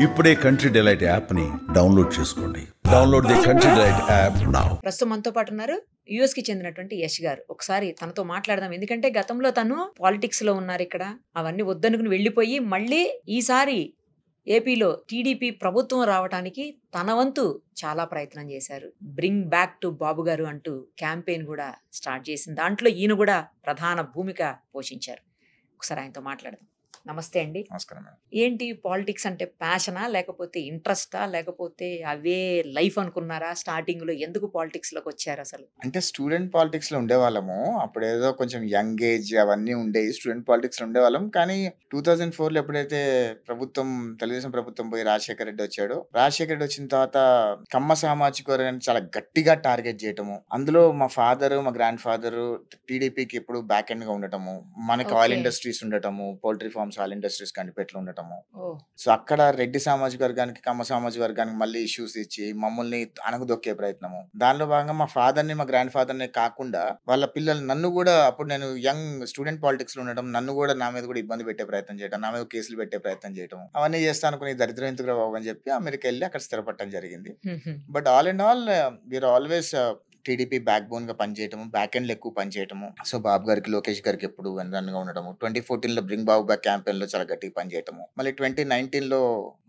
ఇప్పుడే country delight app ని download చేసుకోండి. Download the country delight app now. ప్రస్తుతం మనతో పాటు ఉన్నారు యుఎస్ కి చెందినటువంటి యష్ గారు. ఒకసారి తనతో మాట్లాడదాం. ఎందుకంటే గతంలో తను పాలిటిక్స్ లో ఉన్నారు. ఇక్కడ అవన్నీ వద్దనుకుని వెళ్ళిపోయి మళ్ళీ ఈసారి ఏపీలో టీడీపీ ప్రభుత్వం రావడానికి తన వంతు చాలా ప్రయత్నం చేశారు. బ్రింగ్ బ్యాక్ టు బాబు గారు అంటూ క్యాంపెయిన్ కూడా స్టార్ట్ చేసింది. దాంట్లో ఈయన కూడా ప్రధాన భూమిక పోషించారు. ఒకసారి ఆయనతో మాట్లాడదాం. నమస్తే అండి. నమస్కారం. ఏంటి పాలిటిక్స్ అంటే ప్యాషనా, లేకపోతే ఇంట్రెస్టా, లేకపోతే అవే లైఫ్ అనుకున్నారా? స్టార్టింగ్ లో ఎందుకు పాలిటిక్స్ లోకి వచ్చారు అసలు? అంటే స్టూడెంట్ పాలిటిక్స్ లో ఉండేవాళ్ళము. అప్పుడు ఏదో కొంచెం యంగ్ ఏజ్ అవన్నీ ఉండేవి. స్టూడెంట్ పాలిటిక్స్ లో ఉండేవాళ్ళం. కానీ 2004 లో ఎప్పుడైతే తెలుగుదేశం ప్రభుత్వం పోయి రాజశేఖర రెడ్డి వచ్చాడు, రాజశేఖర రెడ్డి వచ్చిన తర్వాత కమ్మ సామాజిక వర్గాన్ని చాలా గట్టిగా టార్గెట్ చేయటము, అందులో మా ఫాదర్ మా గ్రాండ్ ఫాదర్ టీడీపీకి ఎప్పుడు బ్యాక్ ఎండ్ గా ఉండటము, మనకి ఆయిల్ ఇండస్ట్రీస్ ఉండటము, పౌల్ట్రీ ఫార్మ్స్ ఆయిల్ ఇండస్ట్రీస్ కండిపేటలో ఉండటము. సో అక్కడ రెడ్డి సామాజిక వర్గానికి కమ్మ సామాజిక వర్గానికి మళ్ళీ ఇష్యూస్ ఇచ్చి మమ్మల్ని అణగదొక్కే ప్రయత్నము. దానిలో భాగంగా మా ఫాదర్ ని మా గ్రాండ్ ఫాదర్ ని కాకుండా వాళ్ళ పిల్లలు నన్ను కూడా, అప్పుడు నేను యంగ్ స్టూడెంట్ పాలిటిక్స్ లో ఉండడం, నన్ను కూడా నా మీద కూడా ఇబ్బంది పెట్టే ప్రయత్నం చేయడం, నా మీద కేసులు పెట్టే ప్రయత్నం చేయడం, అవన్నీ చేస్తా అనుకుని దరిద్రం ఎందుకు బాబు అని చెప్పి అమెరికా వెళ్ళి అక్కడ స్థిరపడటం జరిగింది. But all and all we are always TDP back bone పనిచేయటము, బ్యాక్ ఎండ్ ఎక్కువ పనిచేయటము. సో బాబు గారికి లోకేష్ గారికి ఎప్పుడు వెన్నుగా ఉండటము, 2014 లో బ్రింగ్ బాబు బ్యాక్ క్యాంపెయిన్ లో చాలా గట్టిగా పనిచేయటము, మళ్ళీ 2019 లో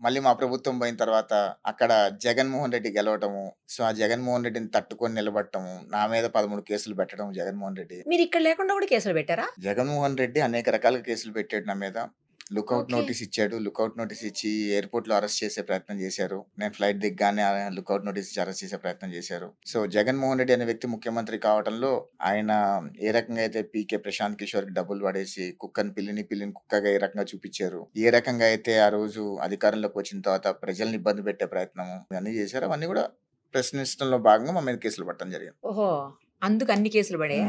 మళ్ళీ మా ప్రభుత్వం పోయిన తర్వాత అక్కడ జగన్మోహన్ రెడ్డి గెలవటము. సో ఆ జగన్మోహన్ రెడ్డిని తట్టుకొని నిలబడటము, నా మీద 13 కేసులు పెట్టడం. జగన్మోహన్ రెడ్డి మీరు ఇక్కడ లేకుండా కూడా కేసులు పెట్టారా? జగన్మోహన్ రెడ్డి అనేక రకాల కేసులు పెట్టాడు నా మీద. లుకౌట్ నోటీస్ ఇచ్చాడు. లుకౌట్ నోటీస్ ఇచ్చి ఎయిర్పోర్ట్ లో అరెస్ట్ చేసే ప్రయత్నం చేశారు. నేను ఫ్లైట్ దిగ్గానే లుకౌట్ నోటీస్ ఇచ్చి అరెస్ట్ చేసే ప్రయత్నం చేశారు. సో జగన్మోహన్ రెడ్డి అనే వ్యక్తి ముఖ్యమంత్రి కావడంలో ఆయన ఏ రకంగా అయితే పీకే ప్రశాంత్ కిషోర్ కి డబ్బులు పడేసి పిల్లిని కుక్కగా ఏ రకంగా చూపించారు, ఏ రకంగా అయితే ఆ రోజు అధికారంలోకి వచ్చిన తర్వాత ప్రజల్ని ఇబ్బంది పెట్టే ప్రయత్నము ఇవన్నీ చేశారు, అవన్నీ కూడా ప్రశ్నించడంలో భాగంగా మా మీద కేసులు పట్టడం జరిగింది. ఓహో, అందుకు అన్ని కేసులు పడాయా?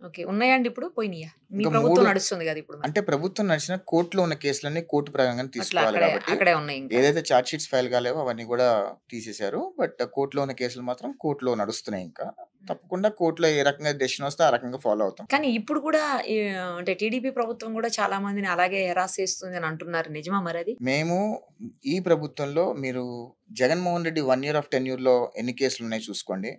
ఓకే, ఉన్నాయండి. ఇప్పుడు పోయినాయా? మీ ప్రభుత్వం నడుస్తుంది కదా ఇప్పుడు. అంటే ప్రభుత్వం నడిచిన కోర్టులో ఉన్న కేసులన్నీ కోర్టు ప్రకారంగా తీసుకోవాలి కాబట్టి అక్కడే ఉన్నాయి. ఏదైతే చార్జ్ షీట్స్ ఫైల్ కాలేవో అవన్నీ కూడా తీసేశారు. బట్ కోర్టులో ఉన్న కేసులు మాత్రం కోర్టులో నడుస్తున్నాయి. ఇంకా తప్పకుండా కోర్టులో ఏ రకంగా డెసిషన్ వస్తే ఆ రకంగా ఫాలో అవుతాం. కానీ ఇప్పుడు కూడా అంటే టీడీపీ ప్రభుత్వం కూడా చాలా మందిని అలాగే హెరాస్ చేస్తుంది అని అంటున్నారు. నిజమా మరి అది? మేము ఈ ప్రభుత్వంలో మీరు Jaganmohan Reddy 1 year of tenure లో ఎన్ని కేసులు ఉన్నాయి చూసుకోండి.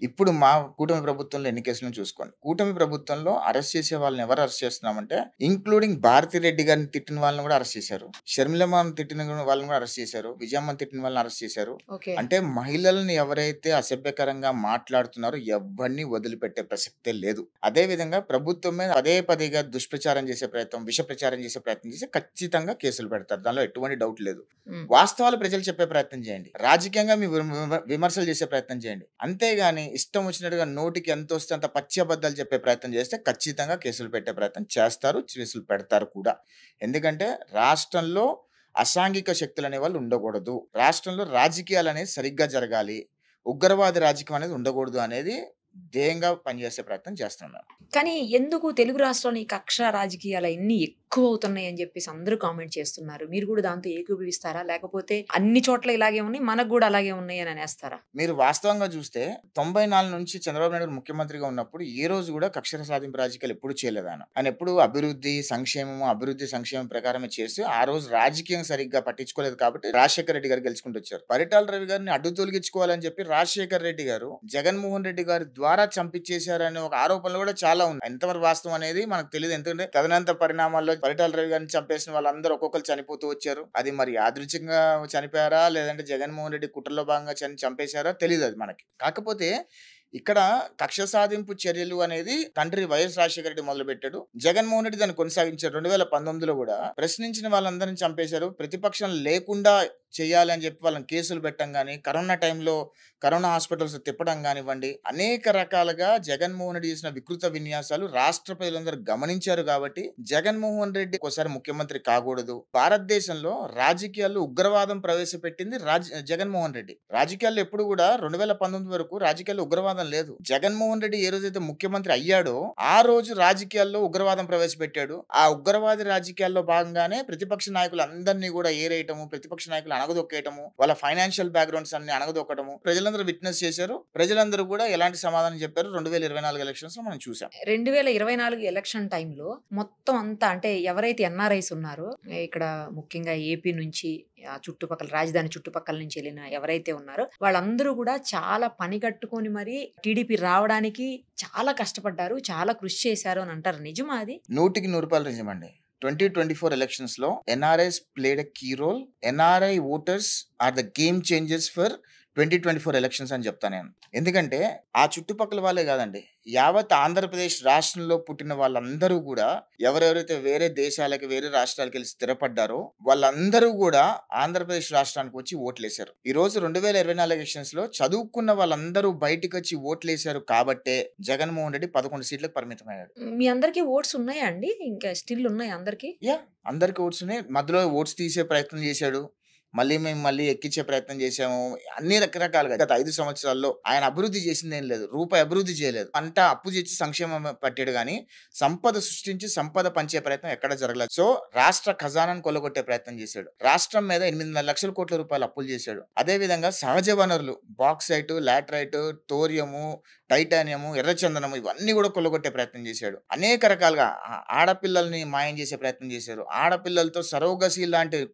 ఇప్పుడు మా కూటమి ప్రభుత్వంలో ఎన్ని కేసులను చూసుకోండి. కూటమి ప్రభుత్వంలో అరెస్ట్ చేసే వాళ్ళని ఎవరు అరెస్ట్ చేస్తున్నామంటే ఇంక్లూడింగ్ భారతి రెడ్డి గారిని తిట్టిన వాళ్ళని కూడా అరెస్ట్ చేశారు, షర్మిలమ్మని తిట్టిన వాళ్ళని కూడా అరెస్ట్ చేశారు, విజయమ్మని తిట్టిన వాళ్ళని అరెస్ట్ చేశారు. అంటే మహిళల్ని ఎవరైతే అసభ్యకరంగా మాట్లాడుతున్నారో ఎవరిని వదిలిపెట్టే ప్రసక్తే లేదు. అదే విధంగా ప్రభుత్వమే పదేగా దుష్ప్రచారం చేసే ప్రయత్నం, విష ప్రచారం చేసే ప్రయత్నం చేసి ఖచ్చితంగా కేసులు పెడతారు. దానిలో ఎటువంటి డౌట్ లేదు. వాస్తవాలు ప్రజలు చెప్పే ప్రయత్నం చేయండి, రాజకీయంగా మీ విమర్శలు చేసే ప్రయత్నం చేయండి. అంతేగాని ఇష్టం వచ్చినట్టుగా నోటికి ఎంత వస్తే అంత పచ్చి అబద్ధాలు చెప్పే ప్రయత్నం చేస్తే ఖచ్చితంగా కేసులు పెట్టే ప్రయత్నం చేస్తారు, కేసులు పెడతారు కూడా. ఎందుకంటే రాష్ట్రంలో అసాంఘిక శక్తులు అనే వాళ్ళు ఉండకూడదు, రాష్ట్రంలో రాజకీయాలు అనేది సరిగ్గా జరగాలి, ఉగ్రవాద రాజకీయం అనేది ఉండకూడదు అనేది ధ్యేయంగా పనిచేసే ప్రయత్నం చేస్తున్నాం. కానీ ఎందుకు తెలుగు రాష్ట్రంలో ఈ కక్ష రాజకీయాలు ఎన్ని ఎక్కువ అవుతున్నాయి అని చెప్పేసి అందరూ కామెంట్ చేస్తున్నారు. మీరు కూడా దాంతో ఏకీభవిస్తారా, లేకపోతే అన్ని చోట్ల ఇలాగే ఉన్నాయి మనకు కూడా అలాగే ఉన్నాయి అని అనేస్తారా? మీరు వాస్తవంగా చూస్తే 94 నుంచి చంద్రబాబు నాయుడు ముఖ్యమంత్రిగా ఉన్నప్పుడు ఏ రోజు కూడా కక్ష సాధింపు రాజకీయాలు ఎప్పుడు చేయలేదు. ఆయన ఎప్పుడు అభివృద్ధి సంక్షేమం ప్రకారమే చేసి ఆ రోజు రాజకీయం సరిగ్గా పట్టించుకోలేదు. కాబట్టి రాజశేఖర రెడ్డి గారు గెలుచుకుంటూ వచ్చారు. పరిటాల రవి గారిని అడ్డు తొలగించుకోవాలని చెప్పి రాజశేఖర రెడ్డి గారు జగన్మోహన్ రెడ్డి గారి ద్వారా చంపించేశారనే ఒక ఆరోపణలు కూడా చాలా ఉన్నాయి. ఎంతవరకు వాస్తవం అనేది మనకు తెలియదు. ఎందుకంటే తదనంతర పరిణామాల్లో పరిటాల రవి గారిని చంపేసిన వాళ్ళందరూ ఒక్కొక్కరు చనిపోతూ వచ్చారు. అది మరి యాదృచ్ఛికంగా చనిపోయారా, లేదంటే జగన్మోహన్ రెడ్డి కుట్రలో భాగంగా చంపేశారా తెలియదు అది మనకి. కాకపోతే ఇక్కడ కక్ష సాధింపు చర్యలు అనేది తండ్రి వైఎస్ రాజశేఖర రెడ్డి మొదలు పెట్టాడు, జగన్మోహన్ రెడ్డి దాన్ని కొనసాగించాడు. 2019లో కూడా ప్రశ్నించిన వాళ్ళందరినీ చంపేశారు. ప్రతిపక్షం లేకుండా చేయాలి అని చెప్పి వాళ్ళని కేసులు పెట్టడం కానీ, కరోనా టైంలో కరోనా హాస్పిటల్స్ తిప్పడం కానివ్వండి, అనేక రకాలుగా జగన్మోహన్ రెడ్డి చేసిన వికృత విన్యాసాలు రాష్ట్ర ప్రజలందరూ గమనించారు. కాబట్టి జగన్మోహన్ రెడ్డి ఒకసారి ముఖ్యమంత్రి కాకూడదు. భారతదేశంలో రాజకీయాల్లో ఉగ్రవాదం ప్రవేశపెట్టింది జగన్మోహన్ రెడ్డి. రాజకీయాల్లో ఎప్పుడు కూడా 2019 వరకు రాజకీయాల్లో ఉగ్రవాదం లేదు. జగన్మోహన్ రెడ్డి ఏ రోజైతే ముఖ్యమంత్రి అయ్యాడో ఆ రోజు రాజకీయాల్లో ఉగ్రవాదం ప్రవేశపెట్టాడు. ఆ ఉగ్రవాద రాజకీయాల్లో భాగంగానే ప్రతిపక్ష నాయకులు అందరినీ కూడా ఏరేయటము, ప్రతిపక్ష నాయకులు అణగదొక్కేయటము, వాళ్ళ ఫైనాన్షియల్ బ్యాక్గ్రౌండ్స్ అన్ని అణగదొక్కటము ప్రజలందరూ విట్నెస్ చేశారు. ప్రజలందరూ కూడా ఎలాంటి సమాధానం చెప్పారు 2024 ఎలక్షన్స్ లో మనం చూసాం. 2024 ఎలక్షన్ టైంలో మొత్తం అంతా అంటే ఎవరైతే ఎన్ఆర్ఐస్ ఉన్నారో ఇక్కడ ముఖ్యంగా ఏపీ నుంచి ఆ చుట్టుపక్కల రాజధాని చుట్టుపక్కల నుంచి వెళ్ళిన ఎవరైతే ఉన్నారో వాళ్ళందరూ కూడా చాలా పని కట్టుకొని మరి టీడీపీ రావడానికి చాలా కష్టపడ్డారు, చాలా కృషి చేశారు అని అంటారు. నిజమా అది? 100% నిజమండి. 2024 ఎలక్షన్స్ లో NRIs played a key role. NRI voters are the game changers for 2024 elections అని చెప్తాను నేను. ఎందుకంటే ఆ చుట్టుపక్కల వాళ్ళే కాదండి, యావత్ ఆంధ్రప్రదేశ్ రాష్ట్రంలో పుట్టిన వాళ్ళందరూ కూడా ఎవరెవరైతే వేరే దేశాలకి వేరే రాష్ట్రాలకి వెళ్ళి స్థిరపడ్డారో వాళ్ళందరూ కూడా ఆంధ్రప్రదేశ్ రాష్ట్రానికి వచ్చి ఓట్లేశారు. ఈ రోజు 2024 ఎలక్షన్స్ లో చదువుకున్న వాళ్ళందరూ బయటకు వచ్చి ఓట్లేశారు కాబట్టే జగన్మోహన్ రెడ్డి 11 సీట్లకు పరిమితమయ్యాడు. మీ అందరికీ ఓట్స్ ఉన్నాయా అండి? ఇంకా స్టిల్ ఉన్నాయి అందరికి? అందరికి ఓట్స్ ఉన్నాయి. మధ్యలో ఓట్స్ తీసే ప్రయత్నం చేశాడు, మళ్ళీ ఎక్కించే ప్రయత్నం చేశాము. అన్ని రకరకాలుగా గత 5 సంవత్సరాల్లో ఆయన అభివృద్ధి చేసింది ఏం లేదు, రూపాయి అభివృద్ధి చేయలేదు. అంతా అప్పు చేసి సంక్షేమం పట్టాడు కానీ సంపద సృష్టించి సంపద పంచే ప్రయత్నం ఎక్కడ జరగలేదు. సో రాష్ట్ర ఖజానాను కొల్లగొట్టే ప్రయత్నం చేశాడు. రాష్ట్రం మీద 8,500 లక్షల కోట్ల రూపాయలు అప్పులు చేశాడు. అదే విధంగా సహజ వనరులు బాక్సైట్, లాటరైట్, థోరియము, టైటానియము, ఎర్రచందనము ఇవన్నీ కూడా కొల్లగొట్టే ప్రయత్నం చేశాడు. అనేక రకాలుగా ఆడపిల్లల్ని మాయం చేసే ప్రయత్నం చేశారు. ఆడపిల్లలతో సరోగసి లాంటి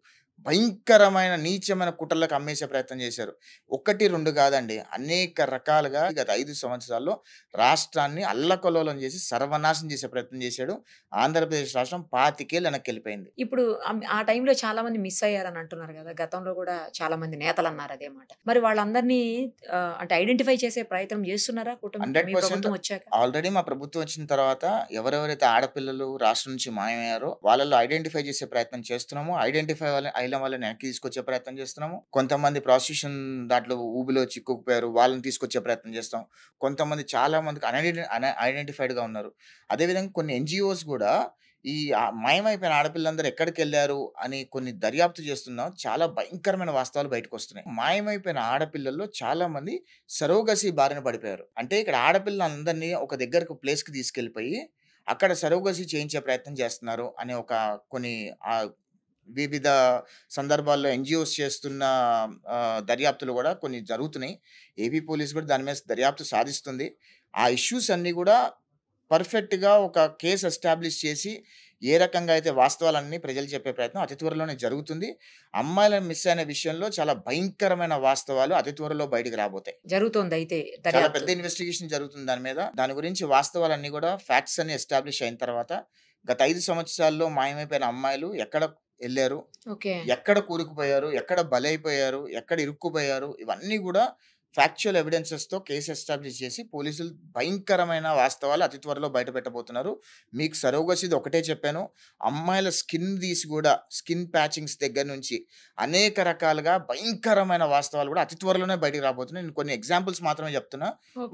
భయంకరమైన నీచమైన కుట్రలకు అమ్మేసే ప్రయత్నం చేశారు. 1, 2 కాదండి, అనేక రకాలుగా గత 5 సంవత్సరాల్లో రాష్ట్రాన్ని అల్లకల్లోలం చేసి సర్వనాశనం చేసే ప్రయత్నం చేశాడు. ఆంధ్రప్రదేశ్ రాష్ట్రం 25 ఏళ్ళు వెనక్కి వెళ్ళిపోయింది. ఇప్పుడు ఆ టైంలో చాలా మంది మిస్ అయ్యారని అంటున్నారు కదా, గతంలో కూడా చాలా మంది నేతలు అన్నారు అదే మాట. మరి వాళ్ళందరినీ అంటే ఐడెంటిఫై చేసే ప్రయత్నం చేస్తున్నారా కుటుంబం 100% వచ్చాక? ఆల్రెడీ మా ప్రభుత్వం వచ్చిన తర్వాత ఎవరెవరైతే ఆడపిల్లలు రాష్ట్రం నుంచి మాయమయ్యారో వాళ్ళలో ఐడెంటిఫై చేసే ప్రయత్నం చేస్తున్నాము. ఐడెంటిఫై అయిన వాళ్ళని వెనక్కి తీసుకొచ్చే ప్రయత్నం చేస్తున్నాము. కొంతమంది ప్రాస్టిట్యూషన్ దాంట్లో ఊబిలో చిక్కుకుపోయారు, వాళ్ళని తీసుకొచ్చే ప్రయత్నం చేస్తాం. కొంతమంది చాలా మందికి ఐడెంటిఫైడ్ గా ఉన్నారు. అదేవిధంగా కొన్ని ఎన్జిఓస్ కూడా ఈ మాయమైపోయిన ఆడపిల్లందరూ ఎక్కడికి వెళ్ళారు అని కొన్ని దర్యాప్తు చేస్తున్నాం. చాలా భయంకరమైన వాస్తవాలు బయటకు వస్తున్నాయి. మాయమైపోయిన ఆడపిల్లల్లో చాలా మంది సరోగసి బారిన పడిపోయారు. అంటే ఇక్కడ ఆడపిల్లలందరినీ ఒక దగ్గరకు ప్లేస్ కి తీసుకెళ్లిపోయి అక్కడ సరోగసి చేయించే ప్రయత్నం చేస్తున్నారు అనే కొన్ని వివిధ సందర్భాల్లో ఎన్జిఓస్ చేస్తున్న దర్యాప్తులు కూడా కొన్ని జరుగుతున్నాయి. ఏపీ పోలీస్ కూడా దాని మీద దర్యాప్తు సాధిస్తుంది. ఆ ఇష్యూస్ అన్ని కూడా పర్ఫెక్ట్గా ఒక కేసు ఎస్టాబ్లిష్ చేసి ఏ రకంగా అయితే వాస్తవాలన్నీ ప్రజలు చెప్పే ప్రయత్నం అతి త్వరలోనే జరుగుతుంది. అమ్మాయిలను మిస్ అయిన విషయంలో చాలా భయంకరమైన వాస్తవాలు అతి త్వరలో బయటకు రాబోతాయి. జరుగుతుంది అయితే చాలా పెద్ద ఇన్వెస్టిగేషన్ జరుగుతుంది దాని మీద. దాని గురించి వాస్తవాలన్నీ కూడా ఫ్యాక్ట్స్ అన్ని ఎస్టాబ్లిష్ అయిన తర్వాత గత 5 సంవత్సరాల్లో మాయమైపోయిన అమ్మాయిలు ఎక్కడ వెళ్ళారు, ఎక్కడ కూరుకుపోయారు, ఎక్కడ బలైపోయారు, ఎక్కడ ఇరుక్కుపోయారు, ఇవన్నీ కూడా ఫ్యాక్చువల్ ఎవిడెన్సెస్ తో కేసు ఎస్టాబ్లిష్ చేసి పోలీసులు భయంకరమైన వాస్తవాలు అతి త్వరలో బయట పెట్టబోతున్నారు. మీకు సరోగసిది ఒకటే చెప్పాను, అమ్మాయిల స్కిన్ తీసి కూడా స్కిన్ ప్యాచింగ్స్ దగ్గర నుంచి అనేక రకాలుగా భయంకరమైన వాస్తవాలు కూడా అతి త్వరలోనే బయటకు రాబోతున్నాయి. నేను కొన్ని ఎగ్జాంపుల్స్ మాత్రమే చెప్తున్నా,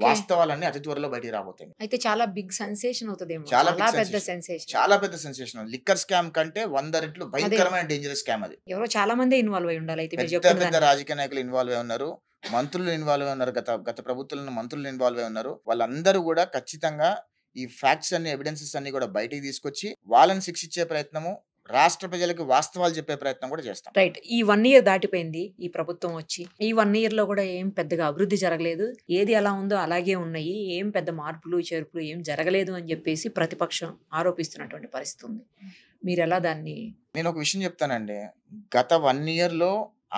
వాస్తవాలన్నీ అతి త్వరలో బయటకు రాబోతాయి. అయితే చాలా బిగ్ సెన్సేషన్ అవుతుంది. చాలా పెద్ద సెన్సేషన్. లిక్కర్ స్కామ్ కంటే 100 రెట్లు భయంకరమైన డేంజరస్ స్కామ్ అది. ఎవరో చాలా మంది ఇన్వాల్వ్ అయి ఉండాలి. పెద్ద రాజకీయ నాయకులు ఇన్వాల్వ్ అయి ఉన్నారు, మంత్రులు ఇన్వాల్వ్ అయి ఉన్నారు, గత ప్రభుత్వంలో మంత్రులు ఇన్వాల్వ్ అయి ఉన్నారు. వాళ్ళందరూ కూడా ఖచ్చితంగా ఈ ఫ్యాక్ట్స్ అన్ని ఎవిడెన్సెస్ అన్ని కూడా బయటికి తీసుకొచ్చి వాళ్ళని శిక్షించే ప్రయత్నము, రాష్ట్ర ప్రజలకు వాస్తవాలు చెప్పే ప్రయత్నం కూడా చేస్తాం. రైట్. ఈ 1 year దాటిపోయింది ఈ ప్రభుత్వం వచ్చి. ఈ 1 year లో కూడా ఏం పెద్దగా అభివృద్ధి జరగలేదు, ఏది ఎలా ఉందో అలాగే ఉన్నాయి, ఏం పెద్ద మార్పులు చేర్పులు ఏం జరగలేదు అని చెప్పేసి ప్రతిపక్షం ఆరోపిస్తున్నటువంటి పరిస్థితి ఉంది. మీరు ఎలా దాన్ని? నేను ఒక విషయం చెప్తానండి. గత 1 year లో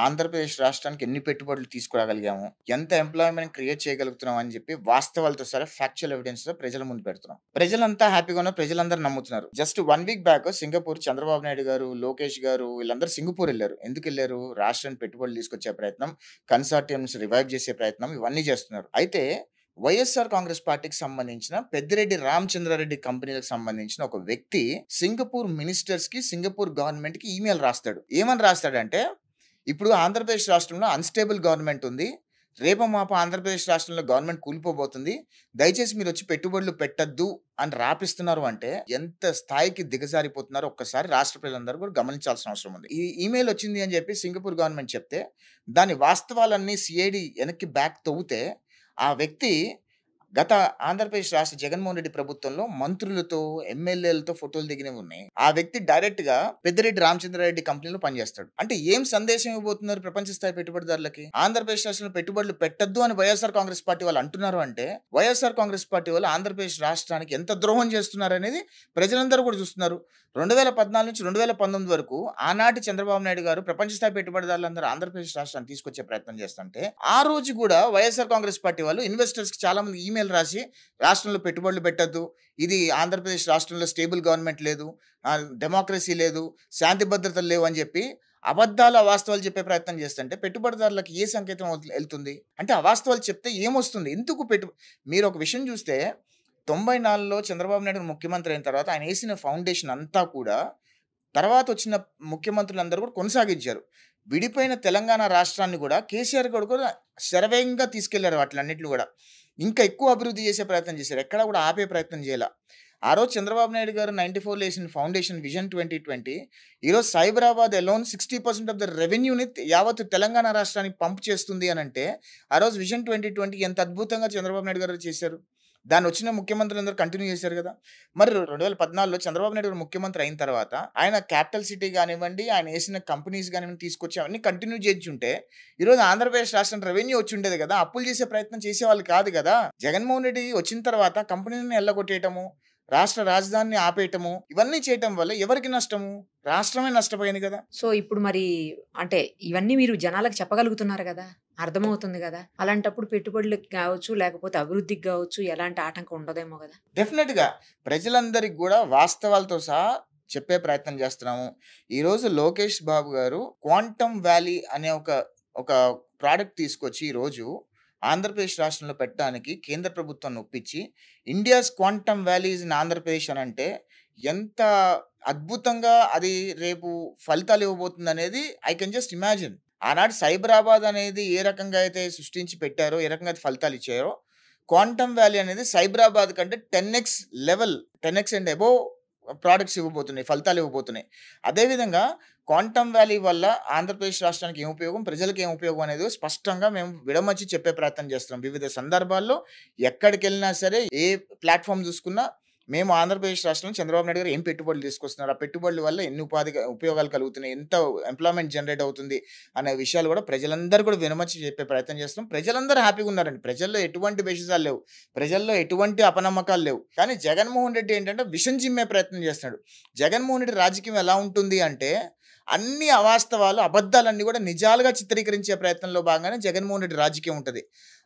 ఆంధ్రప్రదేశ్ రాష్ట్రానికి ఎన్ని పెట్టుబడులు తీసుకురాగలిగాము, ఎంత ఎంప్లాయ్మెంట్ క్రియేట్ చేయగలుగుతున్నాం అని చెప్పి వాస్తవాలతో సరే ఫ్యాక్చువల్ ఎవిడెన్స్ తో ప్రజల ముందు పెడుతున్నాం. ప్రజలంతా హ్యాపీగా ఉన్నారు, ప్రజలందరూ నమ్ముతున్నారు. Just 1 week back Singapore Chandrababu Naidu గారు, లోకేష్ గారు వీళ్ళందరూ సింగపూర్ వెళ్ళారు. ఎందుకు వెళ్ళారు? రాష్ట్రానికి పెట్టుబడులు తీసుకొచ్చే ప్రయత్నం, కన్సార్టియంస్ రివైవ్ చేసే ప్రయత్నం ఇవన్నీ చేస్తున్నారు. అయితే వైఎస్ఆర్ కాంగ్రెస్ పార్టీకి సంబంధించిన పెద్దిరెడ్డి రామచంద్రారెడ్డి కంపెనీలకు సంబంధించిన ఒక వ్యక్తి సింగపూర్ మినిస్టర్స్ కి, సింగపూర్ గవర్నమెంట్ కి ఈమెయిల్ రాస్తాడు. ఏమని రాస్తాడంటే, ఇప్పుడు ఆంధ్రప్రదేశ్ రాష్ట్రంలో అన్స్టేబుల్ గవర్నమెంట్ ఉంది, రేపు మాప ఆంధ్రప్రదేశ్ రాష్ట్రంలో గవర్నమెంట్ కూలిపోబోతుంది, దయచేసి మీరు వచ్చి పెట్టుబడులు పెట్టద్దు అని రాపిస్తున్నారు. అంటే ఎంత స్థాయికి దిగజారిపోతున్నారో ఒక్కసారి రాష్ట్ర ప్రజలందరూ కూడా గమనించాల్సిన అవసరం ఉంది. ఈ ఈమెయిల్ వచ్చింది అని చెప్పి సింగపూర్ గవర్నమెంట్ చెప్తే దాని వాస్తవాలన్నీ సిఐడి వెనక్కి బ్యాక్ తవ్వుతే ఆ వ్యక్తి గత ఆంధ్రప్రదేశ్ రాష్ట్ర జగన్మోహన్ రెడ్డి ప్రభుత్వంలో మంత్రులతో ఎమ్మెల్యేలతో ఫోటోలు దిగినవి ఉన్నాయి. ఆ వ్యక్తి డైరెక్ట్ గా పెద్దిరెడ్డి రామచంద్రారెడ్డి కంపెనీలో పనిచేస్తాడు. అంటే ఏం సందేశం ఇవ్వబోతున్నారు ప్రపంచ స్థాయి పెట్టుబడిదారులకి? ఆంధ్రప్రదేశ్ రాష్ట్రంలో పెట్టుబడులు పెట్టద్దు అని వైఎస్ఆర్ కాంగ్రెస్ పార్టీ వాళ్ళు అంటున్నారు అంటే వైఎస్ఆర్ కాంగ్రెస్ పార్టీ వాళ్ళు ఆంధ్రప్రదేశ్ రాష్ట్రానికి ఎంత ద్రోహం చేస్తున్నారు అనేది ప్రజలందరూ కూడా చూస్తున్నారు. 2014 నుంచి 2019 వరకు ఆనాటి చంద్రబాబు నాయుడు గారు ప్రపంచ స్థాయి పెట్టుబడిదారులందరూ ఆంధ్రప్రదేశ్ రాష్ట్రాన్ని తీసుకొచ్చే ప్రయత్నం చేస్తుంటే ఆ రోజు కూడా వైఎస్ఆర్ కాంగ్రెస్ పార్టీ వాళ్ళు ఇన్వెస్టర్స్ కి చాలా మంది ఈమెయిల్ రాసి రాష్ట్రంలో పెట్టుబడులు పెట్టద్దు, ఇది ఆంధ్రప్రదేశ్ రాష్ట్రంలో స్టేబుల్ గవర్నమెంట్ లేదు, డెమోక్రసీ లేదు, శాంతి భద్రతలు లేవు అని చెప్పి అబద్ధాలు అవాస్తవాలు చెప్పే ప్రయత్నం చేస్తుంటే పెట్టుబడిదారులకు ఏ సంకేతం వెళ్తుంది? అంటే అవాస్తవాలు చెప్తే ఏమొస్తుంది? ఎందుకు మీరు ఒక విషయం చూస్తే 94లో చంద్రబాబు నాయుడు ముఖ్యమంత్రి అయిన తర్వాత ఆయన వేసిన ఫౌండేషన్ అంతా కూడా తర్వాత వచ్చిన ముఖ్యమంత్రులందరూ కూడా కొనసాగించారు. విడిపోయిన తెలంగాణ రాష్ట్రాన్ని కూడా కేసీఆర్ గారు కూడా శరవేగంగా తీసుకెళ్లారు. వాటిలన్నింటిని కూడా ఇంకా ఎక్కువ అభివృద్ధి చేసే ప్రయత్నం చేశారు. ఎక్కడా కూడా ఆపే ప్రయత్నం చేయాల. ఆ రోజు చంద్రబాబు నాయుడు గారు 94లో వేసిన ఫౌండేషన్ విజన్ 2020 ఈరోజు సైబరాబాద్ అలోన్ 60% ఆఫ్ ద రెవెన్యూని యావత్ తెలంగాణ రాష్ట్రానికి పంప్ చేస్తుంది అని అంటే ఆ రోజు విజన్ 2020 ఎంత అద్భుతంగా చంద్రబాబు నాయుడు గారు చేశారు. దాన్ని వచ్చిన ముఖ్యమంత్రులు అందరూ కంటిన్యూ చేశారు కదా. మరి 2014లో చంద్రబాబు నాయుడు గారు ముఖ్యమంత్రి అయిన తర్వాత ఆయన క్యాపిటల్ సిటీ కానివ్వండి, ఆయన వేసిన కంపెనీస్ కానివ్వండి తీసుకొచ్చి అవన్నీ కంటిన్యూ చేయించుంటే ఈరోజు ఆంధ్రప్రదేశ్ రాష్ట్రం రెవెన్యూ వచ్చి ఉండేది కదా. అప్పులు చేసే ప్రయత్నం చేసేవాళ్ళు కాదు కదా. జగన్మోహన్ రెడ్డి వచ్చిన తర్వాత కంపెనీని ఎల్లగొట్టేయటము, రాష్ట్ర రాజధానిని ఆపేయటము, ఇవన్నీ చేయటం వల్ల ఎవరికి నష్టము? రాష్ట్రమే నష్టపోయింది కదా. సో ఇప్పుడు మరి అంటే ఇవన్నీ మీరు జనాలకు చెప్పగలుగుతున్నారు కదా, అర్థమవుతుంది కదా. అలాంటప్పుడు పెట్టుబడులకు కావచ్చు లేకపోతే అభివృద్ధికి కావచ్చు ఎలాంటి ఆటంకం ఉండదేమో కదా. డెఫినెట్ గా ప్రజలందరికి కూడా వాస్తవాలతో సహా చెప్పే ప్రయత్నం చేస్తున్నాము. ఈరోజు లోకేష్ బాబు గారు క్వాంటమ్ వ్యాలీ అనే ఒక ప్రోడక్ట్ తీసుకొచ్చి ఈరోజు ఆంధ్రప్రదేశ్ రాష్ట్రంలో పెట్టడానికి కేంద్ర ప్రభుత్వాన్ని ఒప్పించి India's quantum valleys in Andhra Pradesh అని అంటే ఎంత అద్భుతంగా అది రేపు ఫలితాలు ఇవ్వబోతుంది అనేది ఐ కెన్ జస్ట్ ఇమాజిన్. ఆనాడు సైబరాబాద్ అనేది ఏ రకంగా అయితే సృష్టించి పెట్టారో, ఏ రకంగా అయితే ఫలితాలు ఇచ్చారో, క్వాంటమ్ వ్యాలీ అనేది సైబరాబాద్ కంటే 10x అండ్ అబోవ్ ప్రోడక్ట్స్ ఇవ్వబోతున్నాయి, ఫలితాలు ఇవ్వబోతున్నాయి. అదేవిధంగా క్వాంటమ్ వ్యాలీ వల్ల ఆంధ్రప్రదేశ్ రాష్ట్రానికి ఏం ఉపయోగం, ప్రజలకు ఏం ఉపయోగం అనేది స్పష్టంగా మేము విడమర్చి చెప్పే ప్రయత్నం చేస్తున్నాం. వివిధ సందర్భాల్లో ఎక్కడికి వెళ్ళినా సరే, ఏ ప్లాట్ఫామ్ చూసుకున్నా మేము ఆంధ్రప్రదేశ్ రాష్ట్రంలో చంద్రబాబు నాయుడు గారు ఏం పెట్టుబడులు తీసుకొస్తున్నారు, ఆ పెట్టుబడుల వల్ల ఎన్ని ఉపయోగాలు కలుగుతున్నాయి, ఎంత ఎంప్లాయ్మెంట్ జనరేట్ అవుతుంది అనే విషయాలు కూడా ప్రజలందరూ కూడా వినమర్చి చెప్పే ప్రయత్నం చేస్తున్నాం. ప్రజలందరూ హ్యాపీగా ఉన్నారండి. ప్రజల్లో ఎటువంటి బెషిసాలు లేవు, ప్రజల్లో ఎటువంటి అపనమ్మకాలు లేవు. కానీ జగన్మోహన్ రెడ్డి ఏంటంటే విషం చిమ్మే ప్రయత్నం చేస్తున్నాడు. జగన్మోహన్ రెడ్డి రాజకీయం ఎలా ఉంటుంది అంటే అన్ని అవాస్తవాలు, అబద్ధాలన్నీ కూడా నిజాలుగా చిత్రీకరించే ప్రయత్నంలో భాగంగానే జగన్మోహన్ రెడ్డి రాజకీయం ఉంటుంది.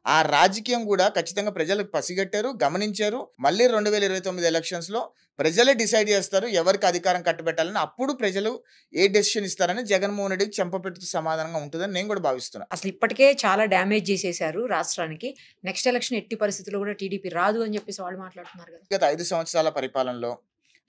ఆ రాజకీయం కూడా ఖచ్చితంగా ప్రజలకు పసిగట్టారు, గమనించారు. మళ్ళీ 2029 ఎలక్షన్స్లో ప్రజలే డిసైడ్ చేస్తారు ఎవరికి అధికారం కట్టబెట్టాలని. అప్పుడు ప్రజలు ఏ డెసిషన్ ఇస్తారని జగన్మోహన్ రెడ్డికి చెంపపెడుతూ సమాధానంగా ఉంటుందని నేను కూడా భావిస్తున్నాను. అసలు ఇప్పటికే చాలా డ్యామేజ్ చేసేసారు రాష్ట్రానికి. నెక్స్ట్ ఎలక్షన్ ఎట్టి పరిస్థితుల్లో కూడా టీడీపీ రాదు అని చెప్పేసి వాళ్ళు మాట్లాడుతున్నారు కదా. గత 5 సంవత్సరాల పరిపాలనలో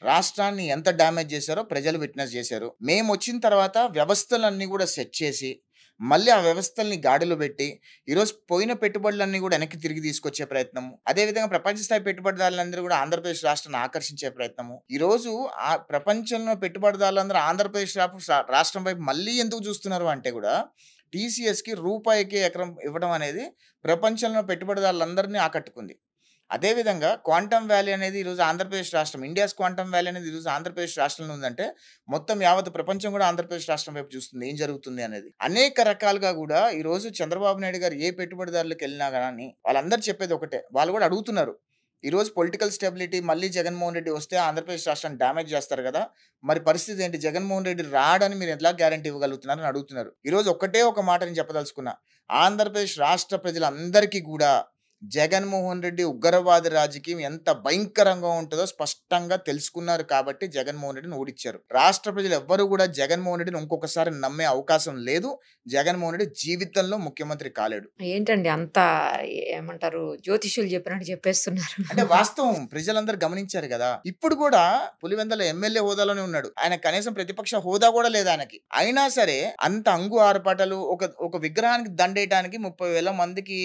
రాష్ట్రాన్ని ఎంత డ్యామేజ్ చేశారో ప్రజలు విట్నెస్ చేశారు. మేము వచ్చిన తర్వాత వ్యవస్థలన్నీ కూడా సెట్ చేసి మళ్ళీ ఆ వ్యవస్థల్ని గాడిలో పెట్టి ఈరోజు పోయిన పెట్టుబడులన్నీ కూడా వెనక్కి తిరిగి తీసుకొచ్చే ప్రయత్నము, అదేవిధంగా ప్రపంచ స్థాయి పెట్టుబడిదారులందరూ కూడా ఆంధ్రప్రదేశ్ రాష్ట్రాన్ని ఆకర్షించే ప్రయత్నము. ఈరోజు ఆ ప్రపంచంలో పెట్టుబడిదారులందరూ ఆంధ్రప్రదేశ్ రాష్ట్రం వైపు మళ్ళీ ఎందుకు చూస్తున్నారు అంటే కూడా టీసీఎస్కి రూపాయికి ఎకరం ఇవ్వడం అనేది ప్రపంచంలో పెట్టుబడిదారులందరినీ ఆకట్టుకుంది. అదేవిధంగా క్వాంటమ్ వ్యాలీ అనేది ఈరోజు ఆంధ్రప్రదేశ్ రాష్ట్రం, ఇండియాస్ క్వాంటమ్ వ్యాలీ అనేది ఈరోజు ఆంధ్రప్రదేశ్ రాష్ట్రంలో ఉందంటే మొత్తం యావత్ ప్రపంచం కూడా ఆంధ్రప్రదేశ్ రాష్ట్రం వైపు చూస్తుంది ఏం జరుగుతుంది అనేది. అనేక రకాలుగా కూడా ఈరోజు చంద్రబాబు నాయుడు గారు ఏ పెట్టుబడిదారులకు వెళ్ళినా కానీ వాళ్ళందరూ చెప్పేది ఒకటే, వాళ్ళు కూడా అడుగుతున్నారు. ఈరోజు పొలిటికల్ స్టెబిలిటీ మళ్ళీ జగన్మోహన్ రెడ్డి వస్తే ఆంధ్రప్రదేశ్ రాష్ట్రాన్ని డ్యామేజ్ చేస్తారు కదా, మరి పరిస్థితి ఏంటి, జగన్మోహన్ రెడ్డి రాడని మీరు ఎట్లా గ్యారంటీ ఇవ్వగలుగుతున్నారని అడుగుతున్నారు. ఈరోజు ఒకటే ఒక మాట నేను చెప్పదలుచుకున్నా, ఆంధ్రప్రదేశ్ రాష్ట్ర ప్రజలందరికీ కూడా జగన్మోహన్ రెడ్డి ఉగ్రవాద రాజకీయం ఎంత భయంకరంగా ఉంటుందో స్పష్టంగా తెలుసుకున్నారు కాబట్టి జగన్మోహన్ రెడ్డిని ఓడించారు. రాష్ట్ర ప్రజలు ఎవ్వరూ కూడా జగన్మోహన్ రెడ్డిని ఇంకొకసారి నమ్మే అవకాశం లేదు. జగన్మోహన్ రెడ్డి జీవితంలో ముఖ్యమంత్రి కాలేడు. ఏంటండి అంత ఏమంటారు, జ్యోతిష్యులు చెప్పినట్టు చెప్పేస్తున్నారు. అంటే వాస్తవం ప్రజలందరూ గమనించారు కదా. ఇప్పుడు కూడా పులివెందుల ఎమ్మెల్యే హోదాలోనే ఉన్నాడు. ఆయన కనీసం ప్రతిపక్ష హోదా కూడా లేదు ఆయనకి. అయినా సరే అంత అంగు ఆర్పాటలు, ఒక విగ్రహానికి దండేయడానికి 30,000 మందికి